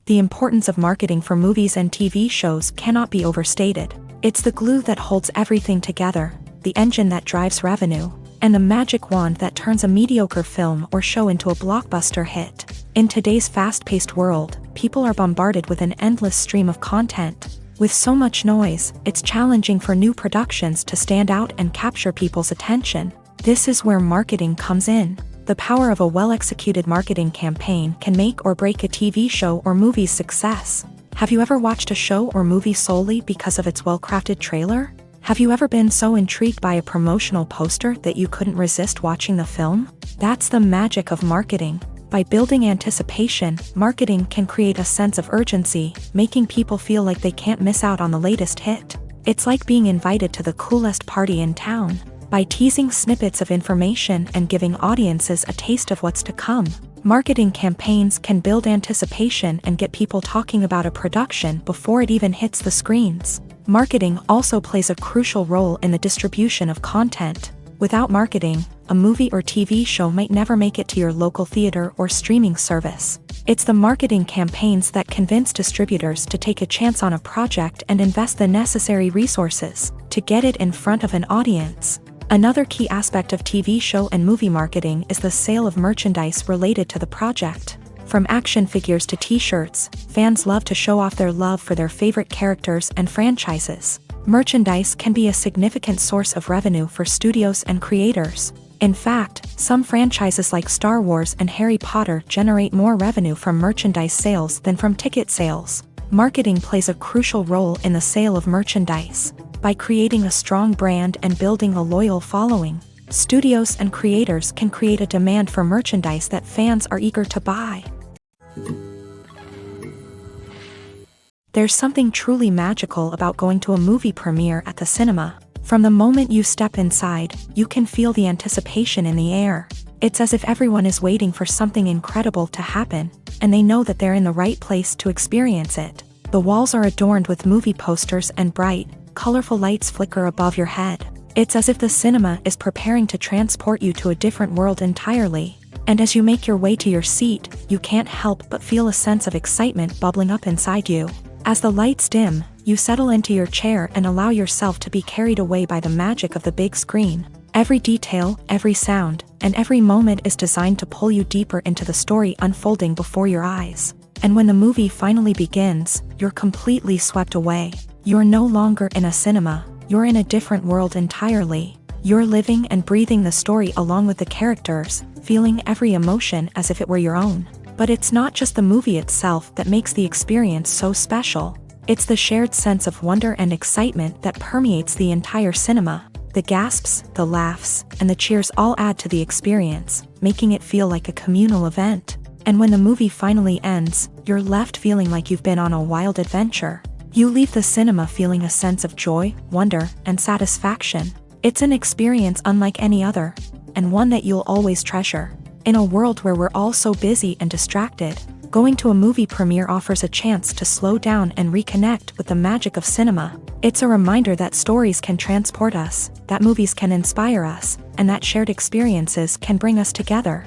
The importance of marketing for movies and TV shows cannot be overstated. It's the glue that holds everything together, the engine that drives revenue, and the magic wand that turns a mediocre film or show into a blockbuster hit. In today's fast-paced world, people are bombarded with an endless stream of content. With so much noise, it's challenging for new productions to stand out and capture people's attention. This is where marketing comes in. The power of a well-executed marketing campaign can make or break a TV show or movie's success. Have you ever watched a show or movie solely because of its well-crafted trailer? Have you ever been so intrigued by a promotional poster that you couldn't resist watching the film? That's the magic of marketing. By building anticipation, marketing can create a sense of urgency, making people feel like they can't miss out on the latest hit. It's like being invited to the coolest party in town. By teasing snippets of information and giving audiences a taste of what's to come, marketing campaigns can build anticipation and get people talking about a production before it even hits the screens. Marketing also plays a crucial role in the distribution of content. Without marketing, a movie or TV show might never make it to your local theater or streaming service. It's the marketing campaigns that convince distributors to take a chance on a project and invest the necessary resources to get it in front of an audience. Another key aspect of TV show and movie marketing is the sale of merchandise related to the project. From action figures to t-shirts, fans love to show off their love for their favorite characters and franchises. Merchandise can be a significant source of revenue for studios and creators. In fact, some franchises like Star Wars and Harry Potter generate more revenue from merchandise sales than from ticket sales. Marketing plays a crucial role in the sale of merchandise. By creating a strong brand and building a loyal following, studios and creators can create a demand for merchandise that fans are eager to buy. There's something truly magical about going to a movie premiere at the cinema. From the moment you step inside, you can feel the anticipation in the air. It's as if everyone is waiting for something incredible to happen, and they know that they're in the right place to experience it. The walls are adorned with movie posters and bright, colorful lights flicker above your head. It's as if the cinema is preparing to transport you to a different world entirely. And as you make your way to your seat, you can't help but feel a sense of excitement bubbling up inside you. As the lights dim, you settle into your chair and allow yourself to be carried away by the magic of the big screen. Every detail, every sound, and every moment is designed to pull you deeper into the story unfolding before your eyes. And when the movie finally begins, you're completely swept away. You're no longer in a cinema, you're in a different world entirely. You're living and breathing the story along with the characters, feeling every emotion as if it were your own. But it's not just the movie itself that makes the experience so special. It's the shared sense of wonder and excitement that permeates the entire cinema. The gasps, the laughs, and the cheers all add to the experience, making it feel like a communal event. And when the movie finally ends, you're left feeling like you've been on a wild adventure. You leave the cinema feeling a sense of joy, wonder, and satisfaction. It's an experience unlike any other, and one that you'll always treasure. In a world where we're all so busy and distracted, going to a movie premiere offers a chance to slow down and reconnect with the magic of cinema. It's a reminder that stories can transport us, that movies can inspire us, and that shared experiences can bring us together.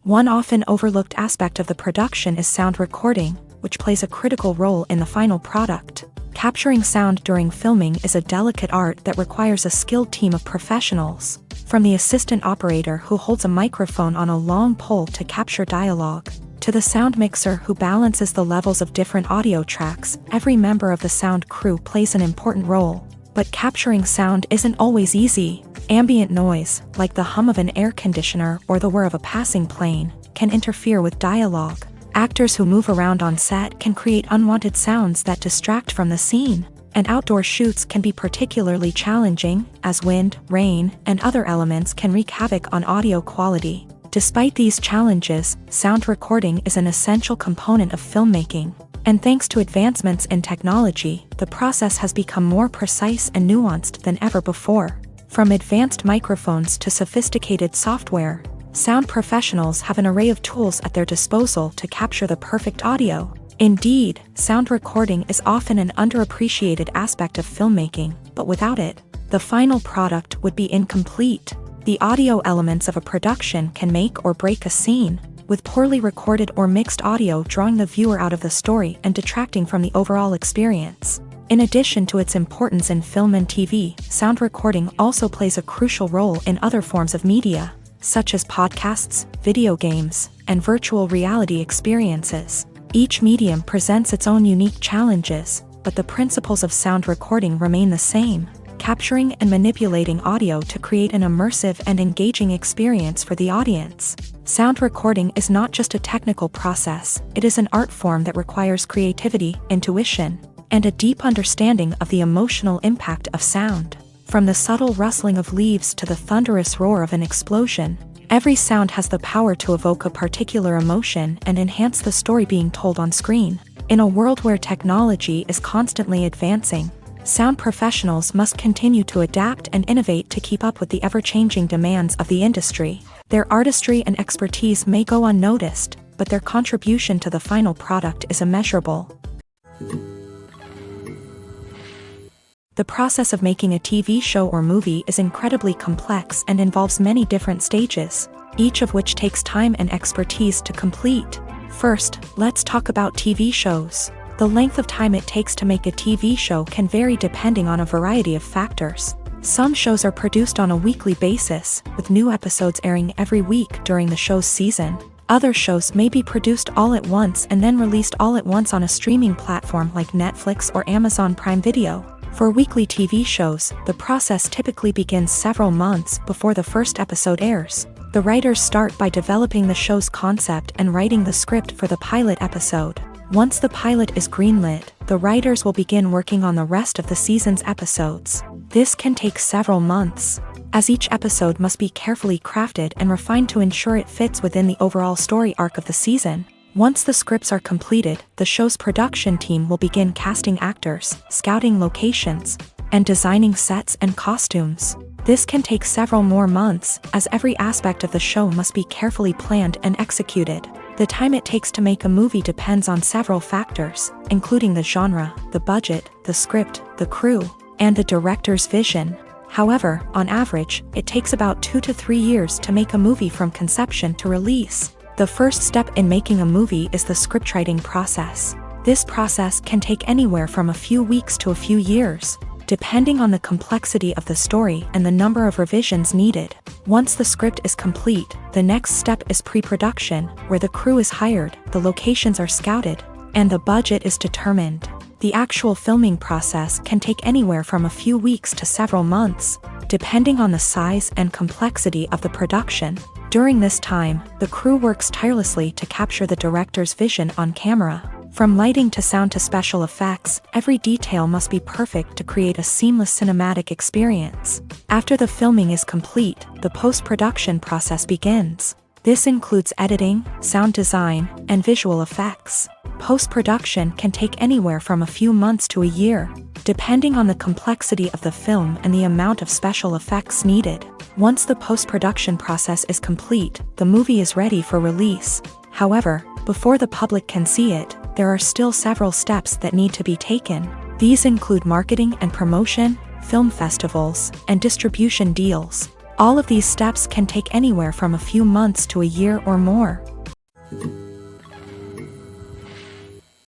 One often overlooked aspect of the production is sound recording, which plays a critical role in the final product. Capturing sound during filming is a delicate art that requires a skilled team of professionals. From the assistant operator who holds a microphone on a long pole to capture dialogue, to the sound mixer who balances the levels of different audio tracks, every member of the sound crew plays an important role. But capturing sound isn't always easy. Ambient noise, like the hum of an air conditioner or the whir of a passing plane, can interfere with dialogue. Actors who move around on set can create unwanted sounds that distract from the scene. And outdoor shoots can be particularly challenging, as wind, rain, and other elements can wreak havoc on audio quality. Despite these challenges, sound recording is an essential component of filmmaking. And thanks to advancements in technology, the process has become more precise and nuanced than ever before. From advanced microphones to sophisticated software, sound professionals have an array of tools at their disposal to capture the perfect audio. Indeed, sound recording is often an underappreciated aspect of filmmaking, but without it, the final product would be incomplete. The audio elements of a production can make or break a scene, with poorly recorded or mixed audio drawing the viewer out of the story and detracting from the overall experience. In addition to its importance in film and TV, sound recording also plays a crucial role in other forms of media, such as podcasts, video games, and virtual reality experiences. Each medium presents its own unique challenges, but the principles of sound recording remain the same, capturing and manipulating audio to create an immersive and engaging experience for the audience. Sound recording is not just a technical process, it is an art form that requires creativity, intuition, and a deep understanding of the emotional impact of sound. From the subtle rustling of leaves to the thunderous roar of an explosion, every sound has the power to evoke a particular emotion and enhance the story being told on screen. In a world where technology is constantly advancing, sound professionals must continue to adapt and innovate to keep up with the ever-changing demands of the industry. Their artistry and expertise may go unnoticed, but their contribution to the final product is immeasurable. The process of making a TV show or movie is incredibly complex and involves many different stages, each of which takes time and expertise to complete. First, let's talk about TV shows. The length of time it takes to make a TV show can vary depending on a variety of factors. Some shows are produced on a weekly basis, with new episodes airing every week during the show's season. Other shows may be produced all at once and then released all at once on a streaming platform like Netflix or Amazon Prime Video. For weekly TV shows, the process typically begins several months before the first episode airs. The writers start by developing the show's concept and writing the script for the pilot episode. Once the pilot is greenlit, the writers will begin working on the rest of the season's episodes. This can take several months, as each episode must be carefully crafted and refined to ensure it fits within the overall story arc of the season. Once the scripts are completed, the show's production team will begin casting actors, scouting locations, and designing sets and costumes. This can take several more months, as every aspect of the show must be carefully planned and executed. The time it takes to make a movie depends on several factors, including the genre, the budget, the script, the crew, and the director's vision. However, on average, it takes about 2 to 3 years to make a movie from conception to release. The first step in making a movie is the scriptwriting process. This process can take anywhere from a few weeks to a few years, depending on the complexity of the story and the number of revisions needed. Once the script is complete, the next step is pre-production, where the crew is hired, the locations are scouted, and the budget is determined. The actual filming process can take anywhere from a few weeks to several months, depending on the size and complexity of the production. During this time, the crew works tirelessly to capture the director's vision on camera. From lighting to sound to special effects, every detail must be perfect to create a seamless cinematic experience. After the filming is complete, the post-production process begins. This includes editing, sound design, and visual effects. Post-production can take anywhere from a few months to a year, depending on the complexity of the film and the amount of special effects needed. Once the post-production process is complete, the movie is ready for release. However, before the public can see it, there are still several steps that need to be taken. These include marketing and promotion, film festivals, and distribution deals. All of these steps can take anywhere from a few months to a year or more.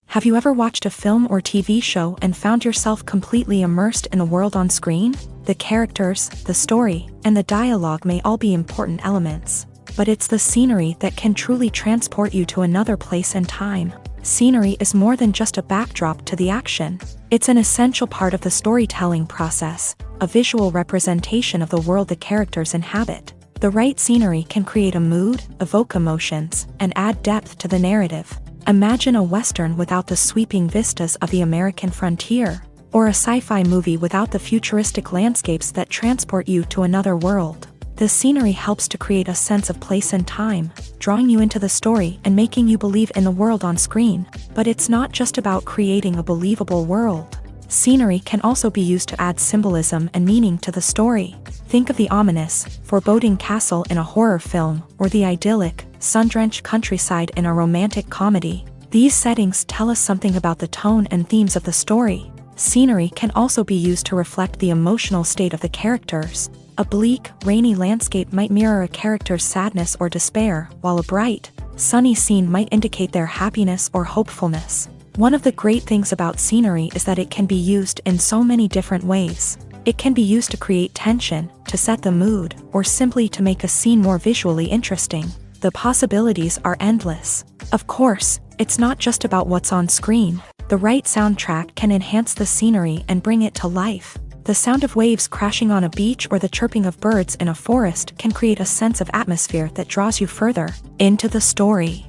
Have you ever watched a film or TV show and found yourself completely immersed in the world on screen? The characters, the story, and the dialogue may all be important elements, but it's the scenery that can truly transport you to another place and time. Scenery is more than just a backdrop to the action. It's an essential part of the storytelling process, a visual representation of the world the characters inhabit. The right scenery can create a mood, evoke emotions, and add depth to the narrative. Imagine a Western without the sweeping vistas of the American frontier, or a sci-fi movie without the futuristic landscapes that transport you to another world. The scenery helps to create a sense of place and time, drawing you into the story and making you believe in the world on screen. But it's not just about creating a believable world. Scenery can also be used to add symbolism and meaning to the story. Think of the ominous, foreboding castle in a horror film, or the idyllic, sun-drenched countryside in a romantic comedy. These settings tell us something about the tone and themes of the story. Scenery can also be used to reflect the emotional state of the characters. A bleak, rainy landscape might mirror a character's sadness or despair, while a bright, sunny scene might indicate their happiness or hopefulness. One of the great things about scenery is that it can be used in so many different ways. It can be used to create tension, to set the mood, or simply to make a scene more visually interesting. The possibilities are endless. Of course, it's not just about what's on screen. The right soundtrack can enhance the scenery and bring it to life. The sound of waves crashing on a beach or the chirping of birds in a forest can create a sense of atmosphere that draws you further into the story.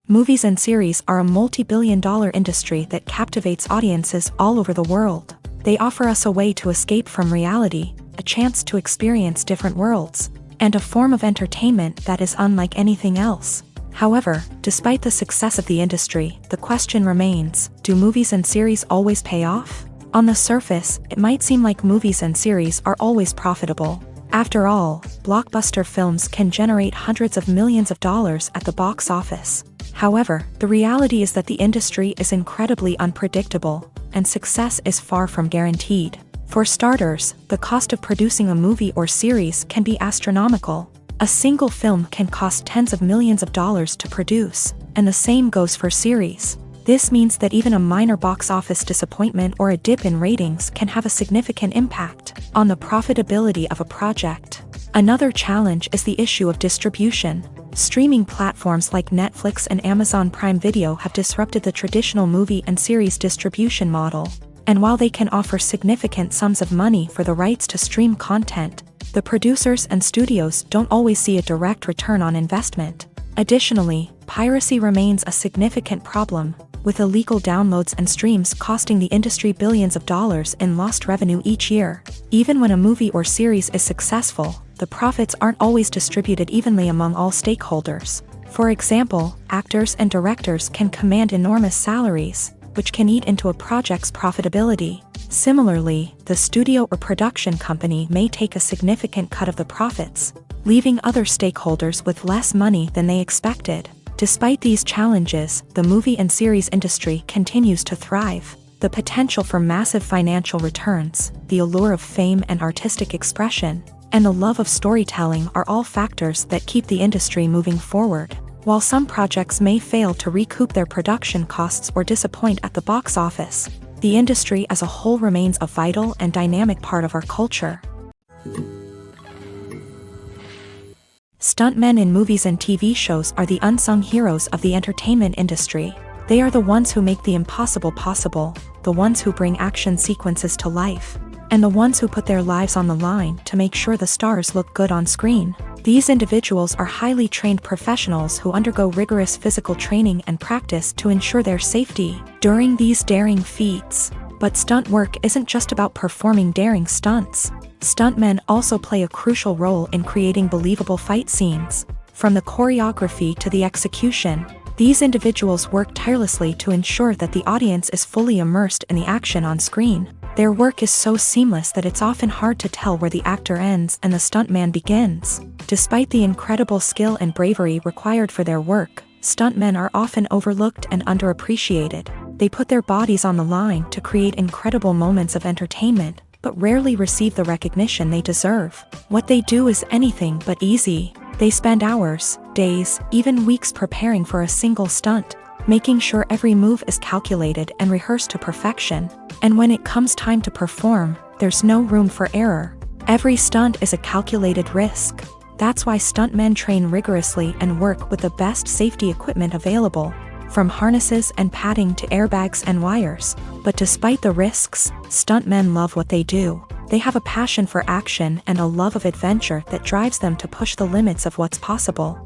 Movies and series are a multi-billion-dollar industry that captivates audiences all over the world. They offer us a way to escape from reality, a chance to experience different worlds, and a form of entertainment that is unlike anything else. However, despite the success of the industry, the question remains, do movies and series always pay off? On the surface, it might seem like movies and series are always profitable. After all, blockbuster films can generate hundreds of millions of dollars at the box office. However, the reality is that the industry is incredibly unpredictable, and success is far from guaranteed. For starters, the cost of producing a movie or series can be astronomical. A single film can cost tens of millions of dollars to produce, and the same goes for series. This means that even a minor box office disappointment or a dip in ratings can have a significant impact on the profitability of a project. Another challenge is the issue of distribution. Streaming platforms like Netflix and Amazon Prime Video have disrupted the traditional movie and series distribution model. And while they can offer significant sums of money for the rights to stream content, the producers and studios don't always see a direct return on investment. Additionally, piracy remains a significant problem, with illegal downloads and streams costing the industry billions of dollars in lost revenue each year. Even when a movie or series is successful, the profits aren't always distributed evenly among all stakeholders. For example, actors and directors can command enormous salaries, which can eat into a project's profitability. Similarly, the studio or production company may take a significant cut of the profits, leaving other stakeholders with less money than they expected. Despite these challenges, the movie and series industry continues to thrive. The potential for massive financial returns, the allure of fame and artistic expression, and the love of storytelling are all factors that keep the industry moving forward. While some projects may fail to recoup their production costs or disappoint at the box office, the industry as a whole remains a vital and dynamic part of our culture. Stuntmen in movies and TV shows are the unsung heroes of the entertainment industry. They are the ones who make the impossible possible, the ones who bring action sequences to life, and the ones who put their lives on the line to make sure the stars look good on screen. These individuals are highly trained professionals who undergo rigorous physical training and practice to ensure their safety during these daring feats. But stunt work isn't just about performing daring stunts. Stuntmen also play a crucial role in creating believable fight scenes. From the choreography to the execution, these individuals work tirelessly to ensure that the audience is fully immersed in the action on screen. Their work is so seamless that it's often hard to tell where the actor ends and the stuntman begins. Despite the incredible skill and bravery required for their work, stuntmen are often overlooked and underappreciated. They put their bodies on the line to create incredible moments of entertainment, but rarely receive the recognition they deserve. What they do is anything but easy. They spend hours, days, even weeks preparing for a single stunt, making sure every move is calculated and rehearsed to perfection. And when it comes time to perform, there's no room for error. Every stunt is a calculated risk. That's why stuntmen train rigorously and work with the best safety equipment available, from harnesses and padding to airbags and wires. But despite the risks, stuntmen love what they do. They have a passion for action and a love of adventure that drives them to push the limits of what's possible.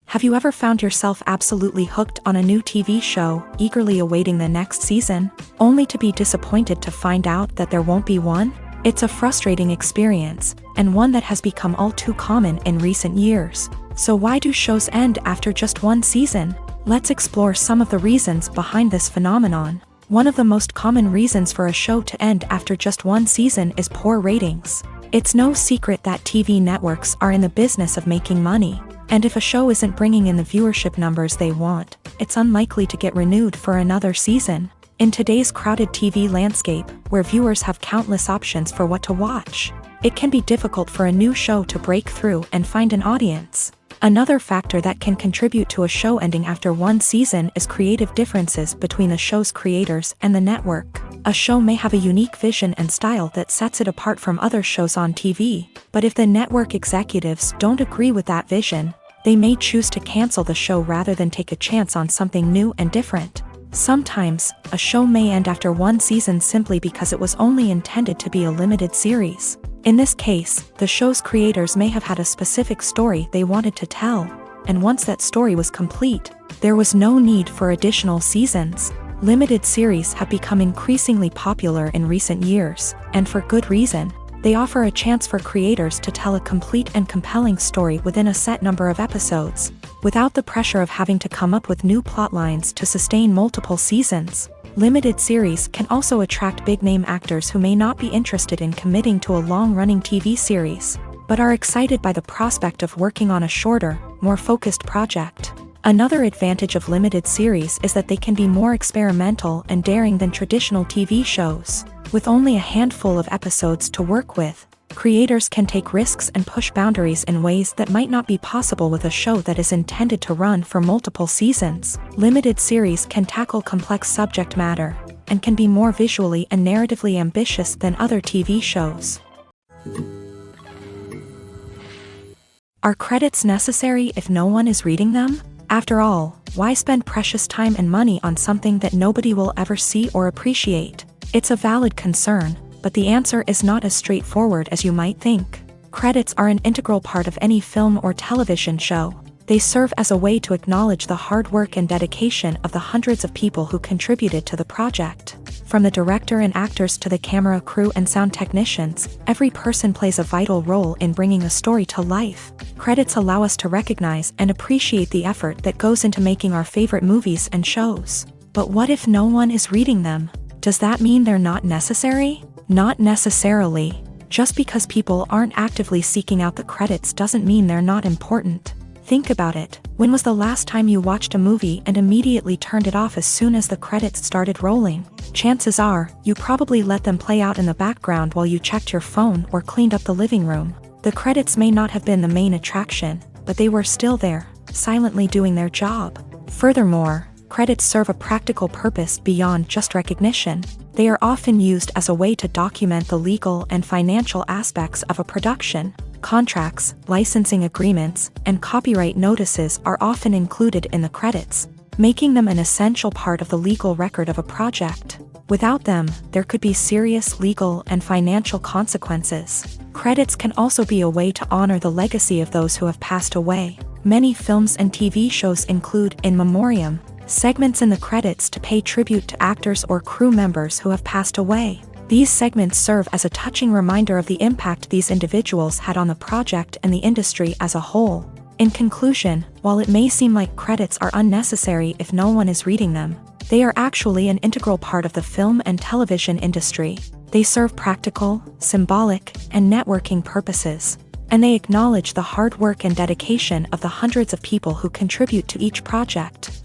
Have you ever found yourself absolutely hooked on a new TV show, eagerly awaiting the next season, only to be disappointed to find out that there won't be one? It's a frustrating experience, and one that has become all too common in recent years. So why do shows end after just one season? Let's explore some of the reasons behind this phenomenon. One of the most common reasons for a show to end after just one season is poor ratings. It's no secret that TV networks are in the business of making money, and if a show isn't bringing in the viewership numbers they want, it's unlikely to get renewed for another season. In today's crowded TV landscape, where viewers have countless options for what to watch, it can be difficult for a new show to break through and find an audience. Another factor that can contribute to a show ending after one season is creative differences between the show's creators and the network. A show may have a unique vision and style that sets it apart from other shows on TV, but if the network executives don't agree with that vision, they may choose to cancel the show rather than take a chance on something new and different. Sometimes, a show may end after one season simply because it was only intended to be a limited series. In this case, the show's creators may have had a specific story they wanted to tell, and once that story was complete, there was no need for additional seasons. Limited series have become increasingly popular in recent years, and for good reason. They offer a chance for creators to tell a complete and compelling story within a set number of episodes, without the pressure of having to come up with new plotlines to sustain multiple seasons. Limited series can also attract big-name actors who may not be interested in committing to a long-running TV series, but are excited by the prospect of working on a shorter, more focused project. Another advantage of limited series is that they can be more experimental and daring than traditional TV shows. With only a handful of episodes to work with, creators can take risks and push boundaries in ways that might not be possible with a show that is intended to run for multiple seasons. Limited series can tackle complex subject matter, and can be more visually and narratively ambitious than other TV shows. Are credits necessary if no one is reading them? After all, why spend precious time and money on something that nobody will ever see or appreciate? It's a valid concern, but the answer is not as straightforward as you might think. Credits are an integral part of any film or television show. They serve as a way to acknowledge the hard work and dedication of the hundreds of people who contributed to the project. From the director and actors to the camera crew and sound technicians, every person plays a vital role in bringing a story to life. Credits allow us to recognize and appreciate the effort that goes into making our favorite movies and shows. But what if no one is reading them? Does that mean they're not necessary? Not necessarily. Just because people aren't actively seeking out the credits doesn't mean they're not important. Think about it. When was the last time you watched a movie and immediately turned it off as soon as the credits started rolling? Chances are, you probably let them play out in the background while you checked your phone or cleaned up the living room. The credits may not have been the main attraction, but they were still there, silently doing their job. Furthermore, credits serve a practical purpose beyond just recognition. They are often used as a way to document the legal and financial aspects of a production. Contracts, licensing agreements, and copyright notices are often included in the credits, making them an essential part of the legal record of a project. Without them, there could be serious legal and financial consequences. Credits can also be a way to honor the legacy of those who have passed away. Many films and TV shows include in memoriam segments in the credits to pay tribute to actors or crew members who have passed away. These segments serve as a touching reminder of the impact these individuals had on the project and the industry as a whole. In conclusion, while it may seem like credits are unnecessary if no one is reading them, they are actually an integral part of the film and television industry. They serve practical, symbolic, and networking purposes, and they acknowledge the hard work and dedication of the hundreds of people who contribute to each project.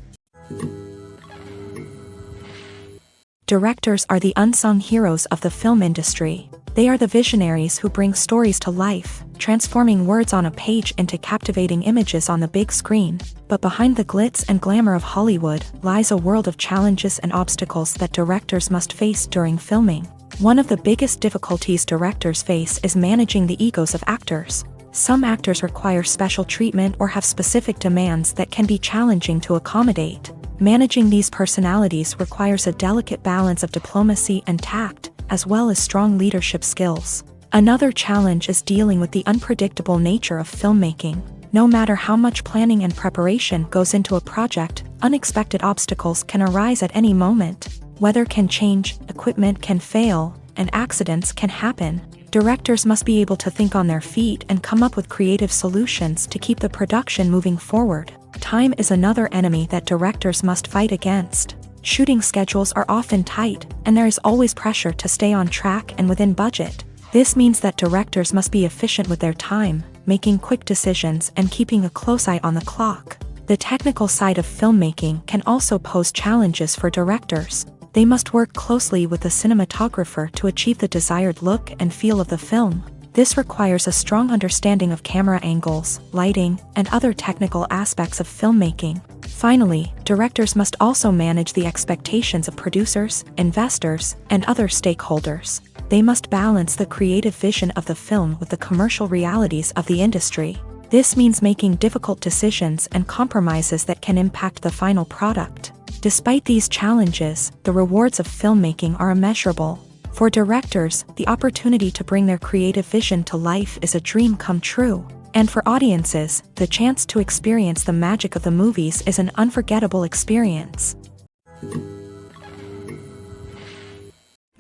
Directors are the unsung heroes of the film industry. They are the visionaries who bring stories to life, transforming words on a page into captivating images on the big screen. But behind the glitz and glamour of Hollywood lies a world of challenges and obstacles that directors must face during filming. One of the biggest difficulties directors face is managing the egos of actors. Some actors require special treatment or have specific demands that can be challenging to accommodate. Managing these personalities requires a delicate balance of diplomacy and tact, as well as strong leadership skills. Another challenge is dealing with the unpredictable nature of filmmaking. No matter how much planning and preparation goes into a project, unexpected obstacles can arise at any moment. Weather can change, equipment can fail, and accidents can happen. Directors must be able to think on their feet and come up with creative solutions to keep the production moving forward. Time is another enemy that directors must fight against. Shooting schedules are often tight, and there is always pressure to stay on track and within budget. This means that directors must be efficient with their time, making quick decisions and keeping a close eye on the clock. The technical side of filmmaking can also pose challenges for directors. They must work closely with the cinematographer to achieve the desired look and feel of the film. This requires a strong understanding of camera angles, lighting, and other technical aspects of filmmaking. Finally, directors must also manage the expectations of producers, investors, and other stakeholders. They must balance the creative vision of the film with the commercial realities of the industry. This means making difficult decisions and compromises that can impact the final product. Despite these challenges, the rewards of filmmaking are immeasurable. For directors, the opportunity to bring their creative vision to life is a dream come true. And for audiences, the chance to experience the magic of the movies is an unforgettable experience.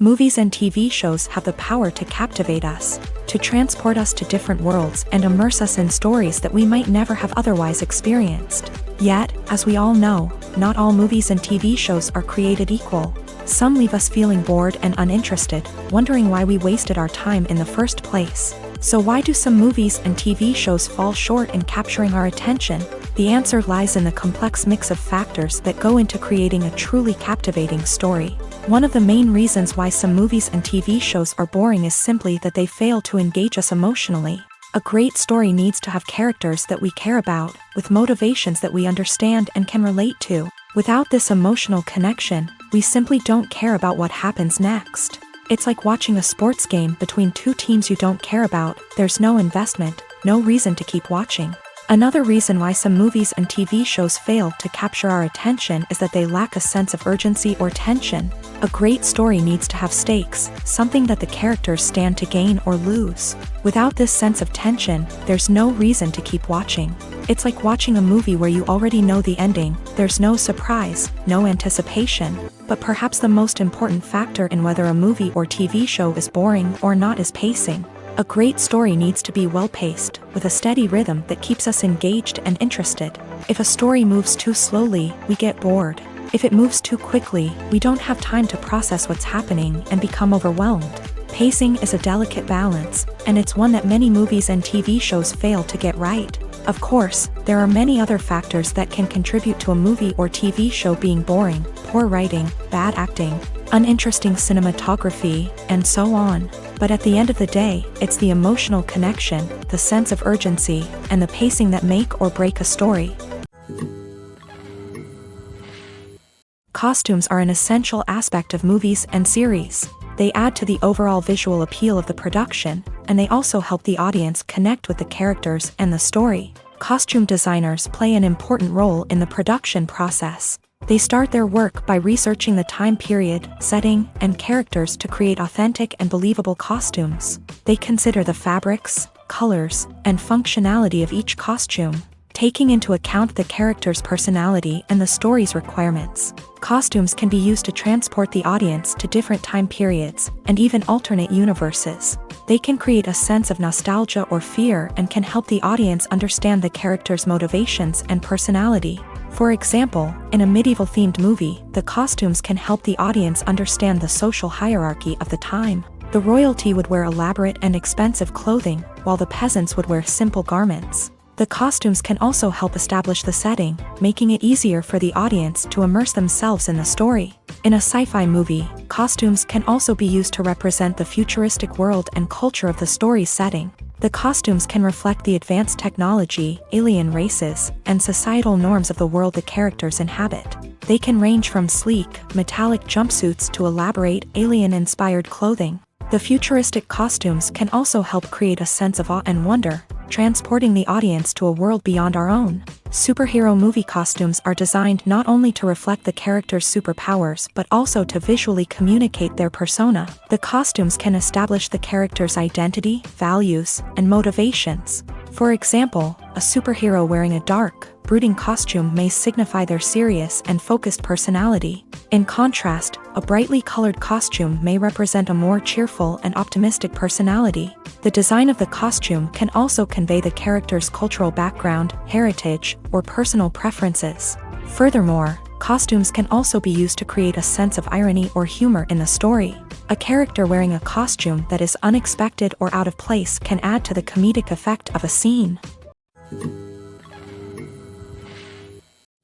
Movies and TV shows have the power to captivate us, to transport us to different worlds and immerse us in stories that we might never have otherwise experienced. Yet, as we all know, not all movies and TV shows are created equal. Some leave us feeling bored and uninterested, wondering why we wasted our time in the first place. So why do some movies and TV shows fall short in capturing our attention? The answer lies in the complex mix of factors that go into creating a truly captivating story. One of the main reasons why some movies and TV shows are boring is simply that they fail to engage us emotionally. A great story needs to have characters that we care about, with motivations that we understand and can relate to. Without this emotional connection, we simply don't care about what happens next. It's like watching a sports game between two teams you don't care about. There's no investment, no reason to keep watching. Another reason why some movies and TV shows fail to capture our attention is that they lack a sense of urgency or tension. A great story needs to have stakes, something that the characters stand to gain or lose. Without this sense of tension, there's no reason to keep watching. It's like watching a movie where you already know the ending. There's no surprise, no anticipation. But perhaps the most important factor in whether a movie or TV show is boring or not is pacing. A great story needs to be well-paced, with a steady rhythm that keeps us engaged and interested. If a story moves too slowly, we get bored. If it moves too quickly, we don't have time to process what's happening and become overwhelmed. Pacing is a delicate balance, and it's one that many movies and TV shows fail to get right. Of course, there are many other factors that can contribute to a movie or TV show being boring: poor writing, bad acting, uninteresting cinematography, and so on. But at the end of the day, it's the emotional connection, the sense of urgency, and the pacing that make or break a story. Costumes are an essential aspect of movies and series. They add to the overall visual appeal of the production, and they also help the audience connect with the characters and the story. Costume designers play an important role in the production process. They start their work by researching the time period, setting, and characters to create authentic and believable costumes. They consider the fabrics, colors, and functionality of each costume, taking into account the character's personality and the story's requirements. Costumes can be used to transport the audience to different time periods, and even alternate universes. They can create a sense of nostalgia or fear and can help the audience understand the character's motivations and personality. For example, in a medieval-themed movie, the costumes can help the audience understand the social hierarchy of the time. The royalty would wear elaborate and expensive clothing, while the peasants would wear simple garments. The costumes can also help establish the setting, making it easier for the audience to immerse themselves in the story. In a sci-fi movie, costumes can also be used to represent the futuristic world and culture of the story's setting. The costumes can reflect the advanced technology, alien races, and societal norms of the world the characters inhabit. They can range from sleek, metallic jumpsuits to elaborate, alien-inspired clothing. The futuristic costumes can also help create a sense of awe and wonder, transporting the audience to a world beyond our own. Superhero movie costumes are designed not only to reflect the character's superpowers but also to visually communicate their persona. The costumes can establish the character's identity, values, and motivations. For example, a superhero wearing a dark, brooding costume may signify their serious and focused personality. In contrast, a brightly colored costume may represent a more cheerful and optimistic personality. The design of the costume can also convey the character's cultural background, heritage, or personal preferences. Furthermore, costumes can also be used to create a sense of irony or humor in the story. A character wearing a costume that is unexpected or out of place can add to the comedic effect of a scene.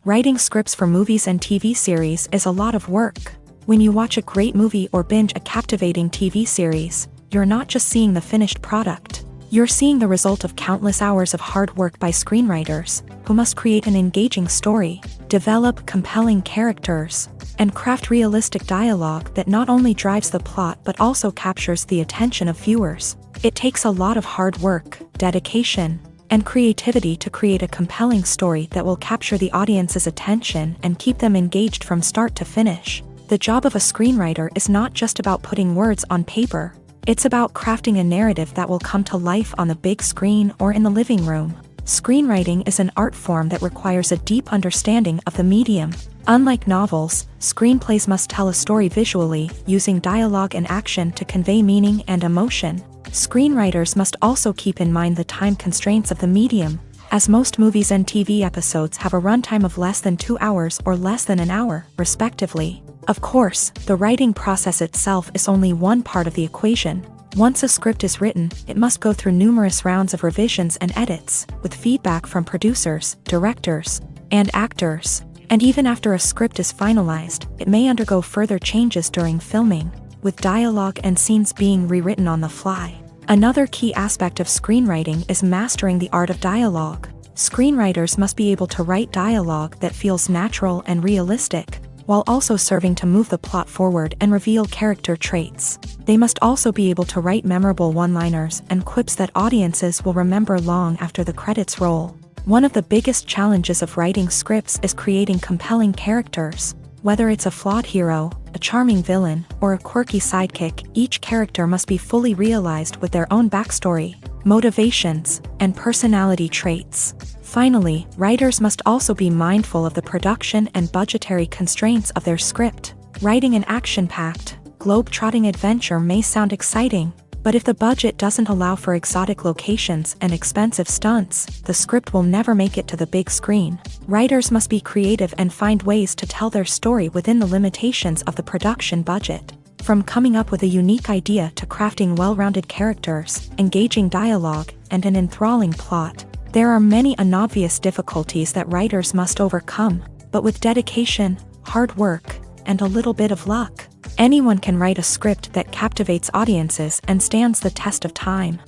Writing scripts for movies and TV series is a lot of work. When you watch a great movie or binge a captivating TV series, you're not just seeing the finished product. You're seeing the result of countless hours of hard work by screenwriters, who must create an engaging story, develop compelling characters, and craft realistic dialogue that not only drives the plot but also captures the attention of viewers. It takes a lot of hard work, dedication, and creativity to create a compelling story that will capture the audience's attention and keep them engaged from start to finish. The job of a screenwriter is not just about putting words on paper. It's about crafting a narrative that will come to life on the big screen or in the living room. Screenwriting is an art form that requires a deep understanding of the medium. Unlike novels, screenplays must tell a story visually, using dialogue and action to convey meaning and emotion. Screenwriters must also keep in mind the time constraints of the medium, as most movies and TV episodes have a runtime of less than 2 hours or less than an hour, respectively. Of course, the writing process itself is only one part of the equation. Once a script is written, it must go through numerous rounds of revisions and edits, with feedback from producers, directors, and actors. And even after a script is finalized, it may undergo further changes during filming, with dialogue and scenes being rewritten on the fly. Another key aspect of screenwriting is mastering the art of dialogue. Screenwriters must be able to write dialogue that feels natural and realistic, while also serving to move the plot forward and reveal character traits. They must also be able to write memorable one-liners and quips that audiences will remember long after the credits roll. One of the biggest challenges of writing scripts is creating compelling characters. Whether it's a flawed hero, a charming villain, or a quirky sidekick, each character must be fully realized with their own backstory, motivations, and personality traits. Finally, writers must also be mindful of the production and budgetary constraints of their script. Writing an action-packed, globe-trotting adventure may sound exciting, but if the budget doesn't allow for exotic locations and expensive stunts, the script will never make it to the big screen. Writers must be creative and find ways to tell their story within the limitations of the production budget. From coming up with a unique idea to crafting well-rounded characters, engaging dialogue, and an enthralling plot, there are many unobvious difficulties that writers must overcome, but with dedication, hard work, and a little bit of luck, anyone can write a script that captivates audiences and stands the test of time.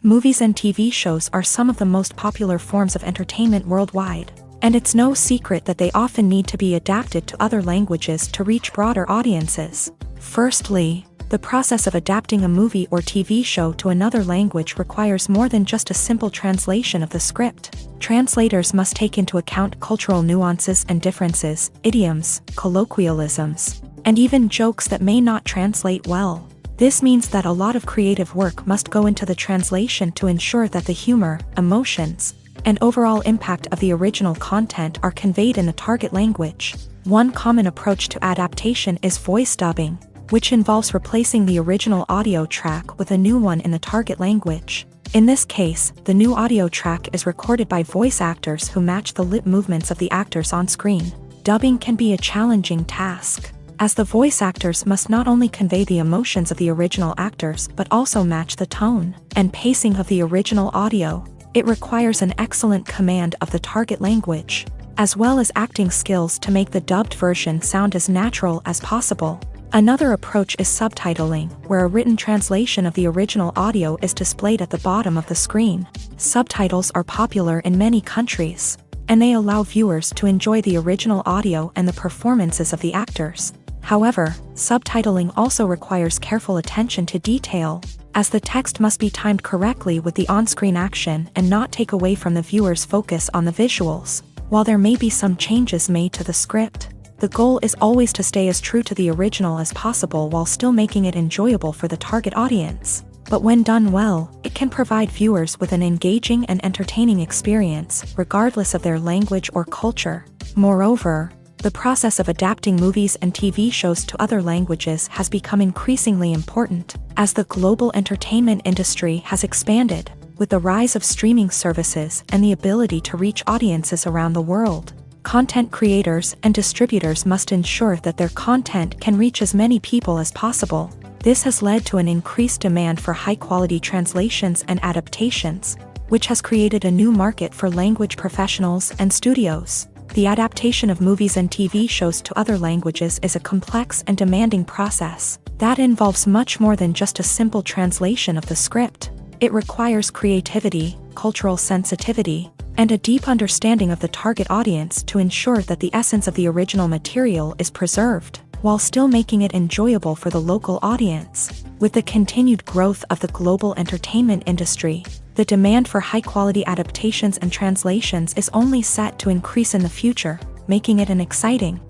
Movies and TV shows are some of the most popular forms of entertainment worldwide, and it's no secret that they often need to be adapted to other languages to reach broader audiences. Firstly, the process of adapting a movie or TV show to another language requires more than just a simple translation of the script. Translators must take into account cultural nuances and differences, idioms, colloquialisms, and even jokes that may not translate well. This means that a lot of creative work must go into the translation to ensure that the humor, emotions, and overall impact of the original content are conveyed in the target language. One common approach to adaptation is voice dubbing, which involves replacing the original audio track with a new one in the target language. In this case, the new audio track is recorded by voice actors who match the lip movements of the actors on screen. Dubbing can be a challenging task, as the voice actors must not only convey the emotions of the original actors but also match the tone and pacing of the original audio. It requires an excellent command of the target language, as well as acting skills to make the dubbed version sound as natural as possible. Another approach is subtitling, where a written translation of the original audio is displayed at the bottom of the screen. Subtitles are popular in many countries, and they allow viewers to enjoy the original audio and the performances of the actors. However, subtitling also requires careful attention to detail, as the text must be timed correctly with the on-screen action and not take away from the viewer's focus on the visuals. While there may be some changes made to the script, the goal is always to stay as true to the original as possible while still making it enjoyable for the target audience. But when done well, it can provide viewers with an engaging and entertaining experience, regardless of their language or culture. Moreover, the process of adapting movies and TV shows to other languages has become increasingly important, as the global entertainment industry has expanded, with the rise of streaming services and the ability to reach audiences around the world. Content creators and distributors must ensure that their content can reach as many people as possible. This has led to an increased demand for high-quality translations and adaptations, which has created a new market for language professionals and studios. The adaptation of movies and TV shows to other languages is a complex and demanding process that involves much more than just a simple translation of the script. It requires creativity, cultural sensitivity, and a deep understanding of the target audience to ensure that the essence of the original material is preserved, while still making it enjoyable for the local audience. With the continued growth of the global entertainment industry, the demand for high-quality adaptations and translations is only set to increase in the future, making it an exciting.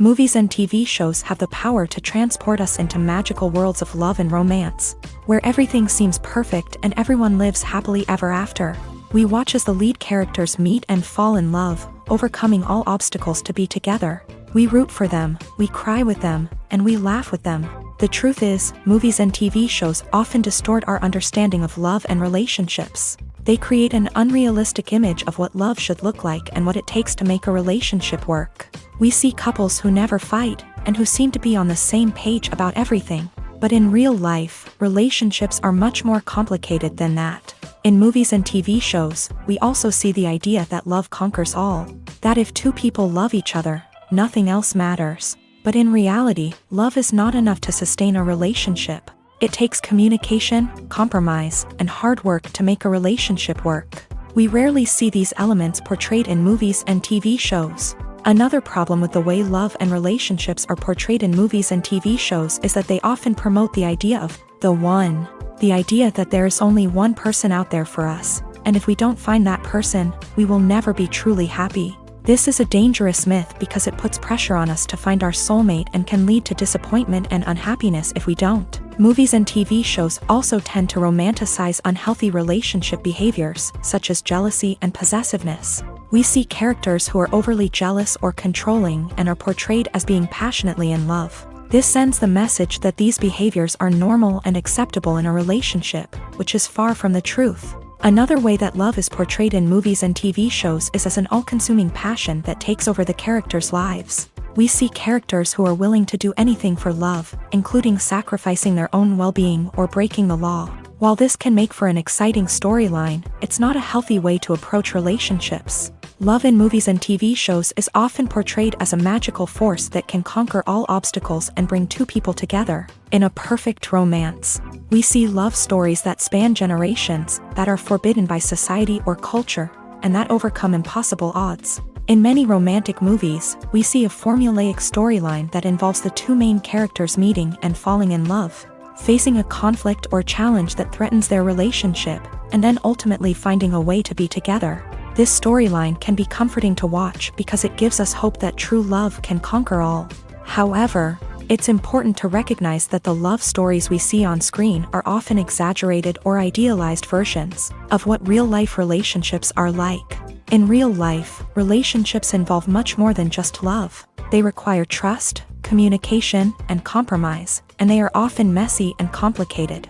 Movies and TV shows have the power to transport us into magical worlds of love and romance, where everything seems perfect and everyone lives happily ever after. We watch as the lead characters meet and fall in love, overcoming all obstacles to be together. We root for them, we cry with them, and we laugh with them. The truth is, movies and TV shows often distort our understanding of love and relationships. They create an unrealistic image of what love should look like and what it takes to make a relationship work. We see couples who never fight, and who seem to be on the same page about everything. But in real life, relationships are much more complicated than that. In movies and TV shows, we also see the idea that love conquers all. That if two people love each other, nothing else matters. But in reality, love is not enough to sustain a relationship. It takes communication, compromise, and hard work to make a relationship work. We rarely see these elements portrayed in movies and TV shows. Another problem with the way love and relationships are portrayed in movies and TV shows is that they often promote the idea of the one. The idea that there is only one person out there for us, and if we don't find that person, we will never be truly happy. This is a dangerous myth because it puts pressure on us to find our soulmate and can lead to disappointment and unhappiness if we don't. Movies and TV shows also tend to romanticize unhealthy relationship behaviors, such as jealousy and possessiveness. We see characters who are overly jealous or controlling and are portrayed as being passionately in love. This sends the message that these behaviors are normal and acceptable in a relationship, which is far from the truth. Another way that love is portrayed in movies and TV shows is as an all-consuming passion that takes over the characters' lives. We see characters who are willing to do anything for love, including sacrificing their own well-being or breaking the law. While this can make for an exciting storyline, it's not a healthy way to approach relationships. Love in movies and TV shows is often portrayed as a magical force that can conquer all obstacles and bring two people together. In a perfect romance, we see love stories that span generations, that are forbidden by society or culture, and that overcome impossible odds. In many romantic movies, we see a formulaic storyline that involves the two main characters meeting and falling in love, facing a conflict or challenge that threatens their relationship, and then ultimately finding a way to be together. This storyline can be comforting to watch because it gives us hope that true love can conquer all. However, it's important to recognize that the love stories we see on screen are often exaggerated or idealized versions of what real-life relationships are like. In real life, relationships involve much more than just love. They require trust, communication, and compromise, and they are often messy and complicated.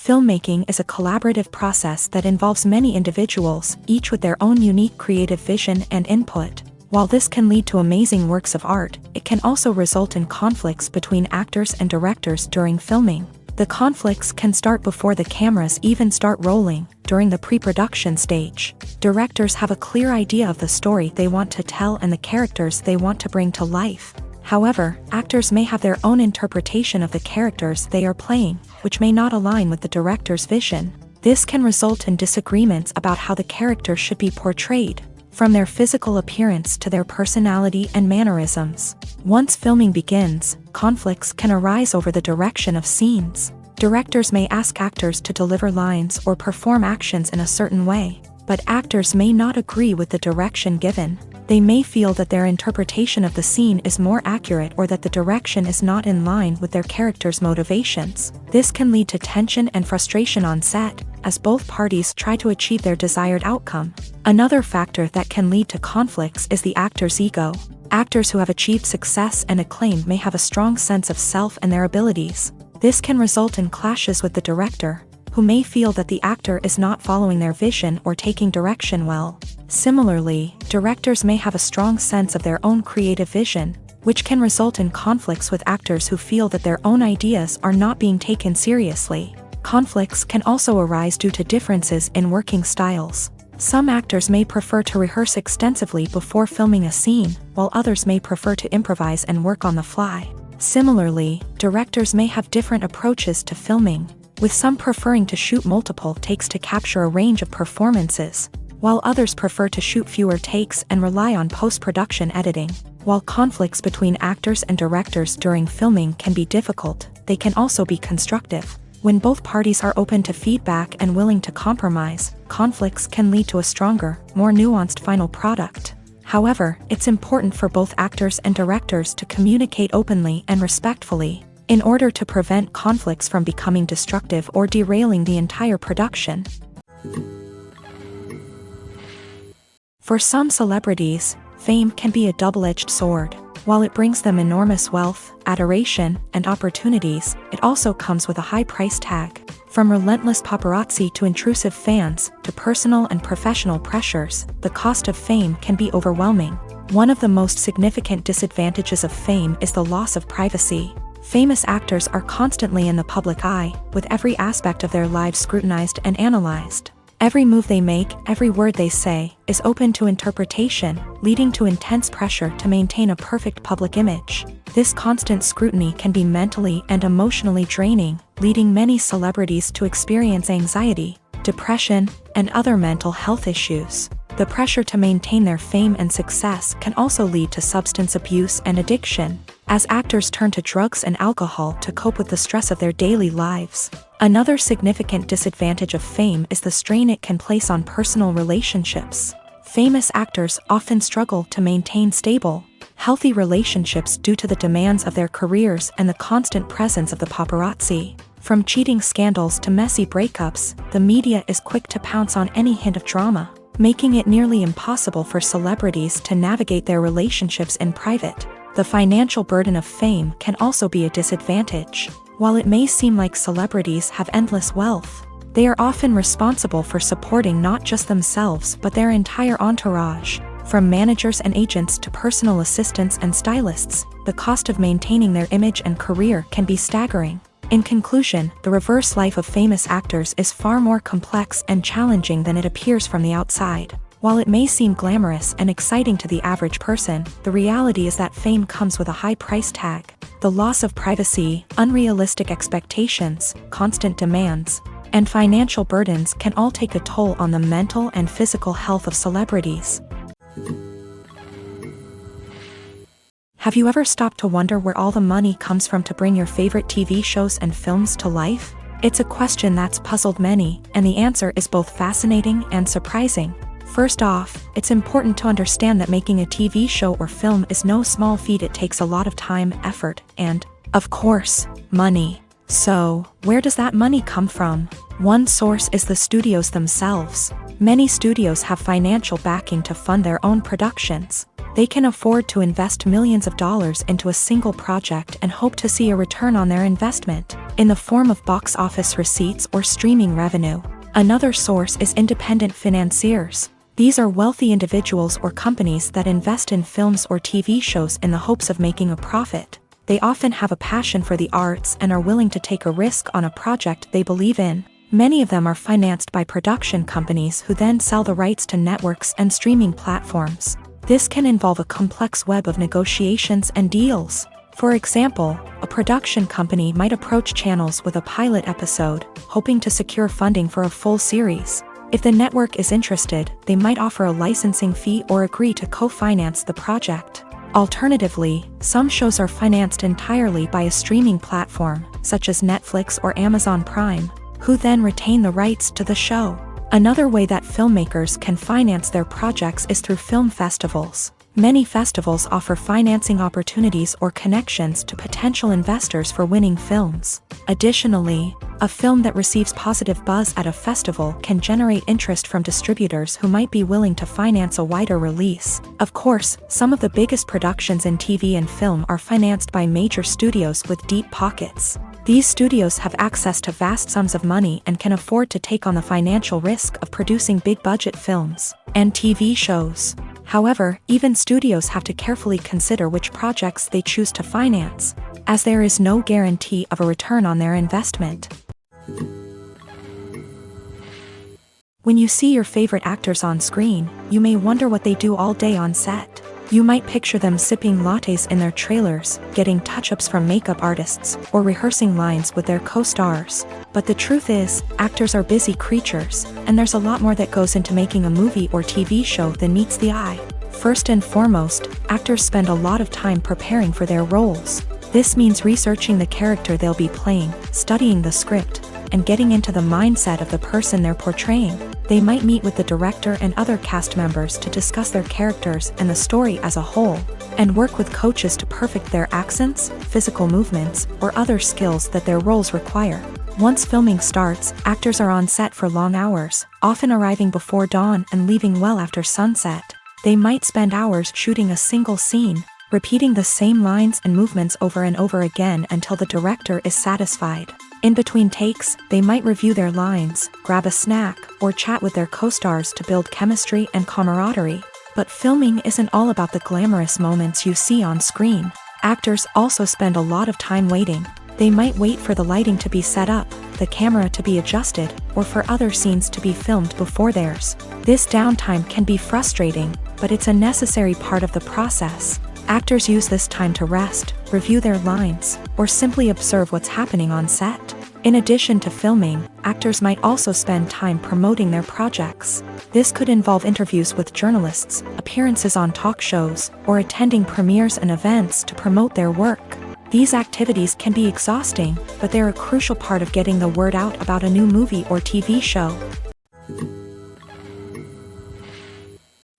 Filmmaking is a collaborative process that involves many individuals, each with their own unique creative vision and input. While this can lead to amazing works of art, it can also result in conflicts between actors and directors during filming. The conflicts can start before the cameras even start rolling, during the pre-production stage. Directors have a clear idea of the story they want to tell and the characters they want to bring to life. However, actors may have their own interpretation of the characters they are playing, which may not align with the director's vision. This can result in disagreements about how the character should be portrayed, from their physical appearance to their personality and mannerisms. Once filming begins, conflicts can arise over the direction of scenes. Directors may ask actors to deliver lines or perform actions in a certain way, but actors may not agree with the direction given. They may feel that their interpretation of the scene is more accurate or that the direction is not in line with their character's motivations. This can lead to tension and frustration on set, as both parties try to achieve their desired outcome. Another factor that can lead to conflicts is the actor's ego. Actors who have achieved success and acclaim may have a strong sense of self and their abilities. This can result in clashes with the director, who may feel that the actor is not following their vision or taking direction well. Similarly, directors may have a strong sense of their own creative vision, which can result in conflicts with actors who feel that their own ideas are not being taken seriously. Conflicts can also arise due to differences in working styles. Some actors may prefer to rehearse extensively before filming a scene, while others may prefer to improvise and work on the fly. Similarly, directors may have different approaches to filming, with some preferring to shoot multiple takes to capture a range of performances, while others prefer to shoot fewer takes and rely on post-production editing. While conflicts between actors and directors during filming can be difficult, they can also be constructive. When both parties are open to feedback and willing to compromise, conflicts can lead to a stronger, more nuanced final product. However, it's important for both actors and directors to communicate openly and respectfully, in order to prevent conflicts from becoming destructive or derailing the entire production. For some celebrities, fame can be a double-edged sword. While it brings them enormous wealth, adoration, and opportunities, it also comes with a high price tag. From relentless paparazzi to intrusive fans, to personal and professional pressures, the cost of fame can be overwhelming. One of the most significant disadvantages of fame is the loss of privacy. Famous actors are constantly in the public eye, with every aspect of their lives scrutinized and analyzed. Every move they make, every word they say, is open to interpretation, leading to intense pressure to maintain a perfect public image. This constant scrutiny can be mentally and emotionally draining, leading many celebrities to experience anxiety, depression, and other mental health issues. The pressure to maintain their fame and success can also lead to substance abuse and addiction, as actors turn to drugs and alcohol to cope with the stress of their daily lives. Another significant disadvantage of fame is the strain it can place on personal relationships. Famous actors often struggle to maintain stable, healthy relationships due to the demands of their careers and the constant presence of the paparazzi. From cheating scandals to messy breakups, the media is quick to pounce on any hint of drama, making it nearly impossible for celebrities to navigate their relationships in private. The financial burden of fame can also be a disadvantage. While it may seem like celebrities have endless wealth, they are often responsible for supporting not just themselves but their entire entourage. From managers and agents to personal assistants and stylists, the cost of maintaining their image and career can be staggering. In conclusion, the reverse life of famous actors is far more complex and challenging than it appears from the outside. While it may seem glamorous and exciting to the average person, the reality is that fame comes with a high price tag. The loss of privacy, unrealistic expectations, constant demands, and financial burdens can all take a toll on the mental and physical health of celebrities. Have you ever stopped to wonder where all the money comes from to bring your favorite TV shows and films to life? It's a question that's puzzled many, and the answer is both fascinating and surprising. First off, it's important to understand that making a TV show or film is no small feat. It takes a lot of time, effort, and, of course, money. So, where does that money come from? One source is the studios themselves. Many studios have financial backing to fund their own productions. They can afford to invest millions of dollars into a single project and hope to see a return on their investment, in the form of box office receipts or streaming revenue. Another source is independent financiers. These are wealthy individuals or companies that invest in films or TV shows in the hopes of making a profit. They often have a passion for the arts and are willing to take a risk on a project they believe in. Many of them are financed by production companies who then sell the rights to networks and streaming platforms. This can involve a complex web of negotiations and deals. For example, a production company might approach channels with a pilot episode, hoping to secure funding for a full series. If the network is interested, they might offer a licensing fee or agree to co-finance the project. Alternatively, some shows are financed entirely by a streaming platform, such as Netflix or Amazon Prime, who then retain the rights to the show. Another way that filmmakers can finance their projects is through film festivals. Many festivals offer financing opportunities or connections to potential investors for winning films. Additionally, a film that receives positive buzz at a festival can generate interest from distributors who might be willing to finance a wider release. Of course, some of the biggest productions in TV and film are financed by major studios with deep pockets. These studios have access to vast sums of money and can afford to take on the financial risk of producing big-budget films and TV shows. However, even studios have to carefully consider which projects they choose to finance, as there is no guarantee of a return on their investment. When you see your favorite actors on screen, you may wonder what they do all day on set. You might picture them sipping lattes in their trailers, getting touch-ups from makeup artists, or rehearsing lines with their co-stars. But the truth is, actors are busy creatures, and there's a lot more that goes into making a movie or TV show than meets the eye. First and foremost, actors spend a lot of time preparing for their roles. This means researching the character they'll be playing, studying the script, and getting into the mindset of the person they're portraying. They might meet with the director and other cast members to discuss their characters and the story as a whole, and work with coaches to perfect their accents, physical movements, or other skills that their roles require. Once filming starts, actors are on set for long hours, often arriving before dawn and leaving well after sunset. They might spend hours shooting a single scene, repeating the same lines and movements over and over again until the director is satisfied. In between takes, they might review their lines, grab a snack, or chat with their co-stars to build chemistry and camaraderie. But filming isn't all about the glamorous moments you see on screen. Actors also spend a lot of time waiting. They might wait for the lighting to be set up, the camera to be adjusted, or for other scenes to be filmed before theirs. This downtime can be frustrating, but it's a necessary part of the process. Actors use this time to rest, review their lines, or simply observe what's happening on set. In addition to filming, actors might also spend time promoting their projects. This could involve interviews with journalists, appearances on talk shows, or attending premieres and events to promote their work. These activities can be exhausting, but they're a crucial part of getting the word out about a new movie or TV show.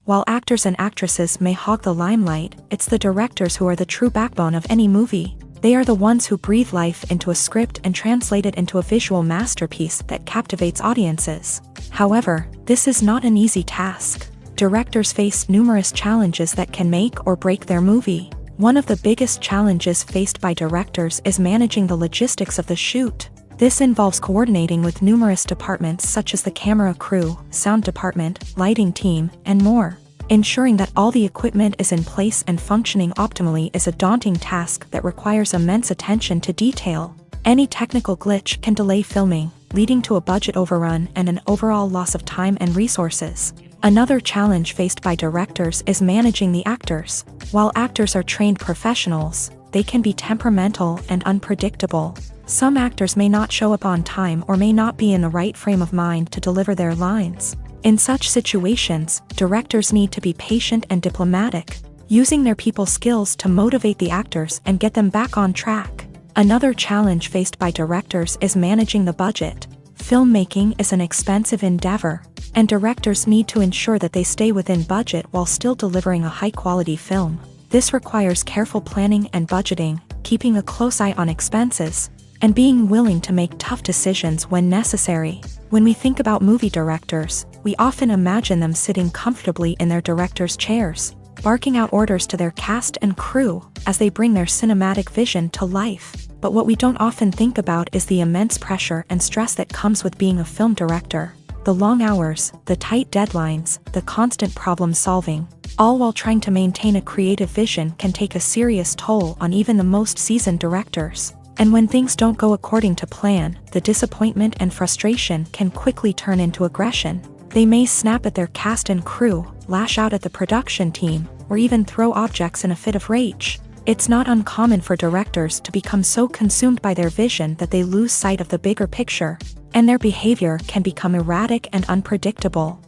While actors and actresses may hog the limelight, it's the directors who are the true backbone of any movie. They are the ones who breathe life into a script and translate it into a visual masterpiece that captivates audiences. However, this is not an easy task. Directors face numerous challenges that can make or break their movie. One of the biggest challenges faced by directors is managing the logistics of the shoot. This involves coordinating with numerous departments such as the camera crew, sound department, lighting team, and more. Ensuring that all the equipment is in place and functioning optimally is a daunting task that requires immense attention to detail. Any technical glitch can delay filming, leading to a budget overrun and an overall loss of time and resources. Another challenge faced by directors is managing the actors. While actors are trained professionals, they can be temperamental and unpredictable. Some actors may not show up on time or may not be in the right frame of mind to deliver their lines. In such situations, directors need to be patient and diplomatic, using their people skills to motivate the actors and get them back on track. Another challenge faced by directors is managing the budget. Filmmaking is an expensive endeavor, and directors need to ensure that they stay within budget while still delivering a high-quality film. This requires careful planning and budgeting, keeping a close eye on expenses, and being willing to make tough decisions when necessary. When we think about movie directors, we often imagine them sitting comfortably in their director's chairs, barking out orders to their cast and crew as they bring their cinematic vision to life. But what we don't often think about is the immense pressure and stress that comes with being a film director. The long hours, the tight deadlines, the constant problem solving. all while trying to maintain a creative vision can take a serious toll on even the most seasoned directors. And when things don't go according to plan, the disappointment and frustration can quickly turn into aggression. They may snap at their cast and crew, lash out at the production team, or even throw objects in a fit of rage. It's not uncommon for directors to become so consumed by their vision that they lose sight of the bigger picture, and their behavior can become erratic and unpredictable.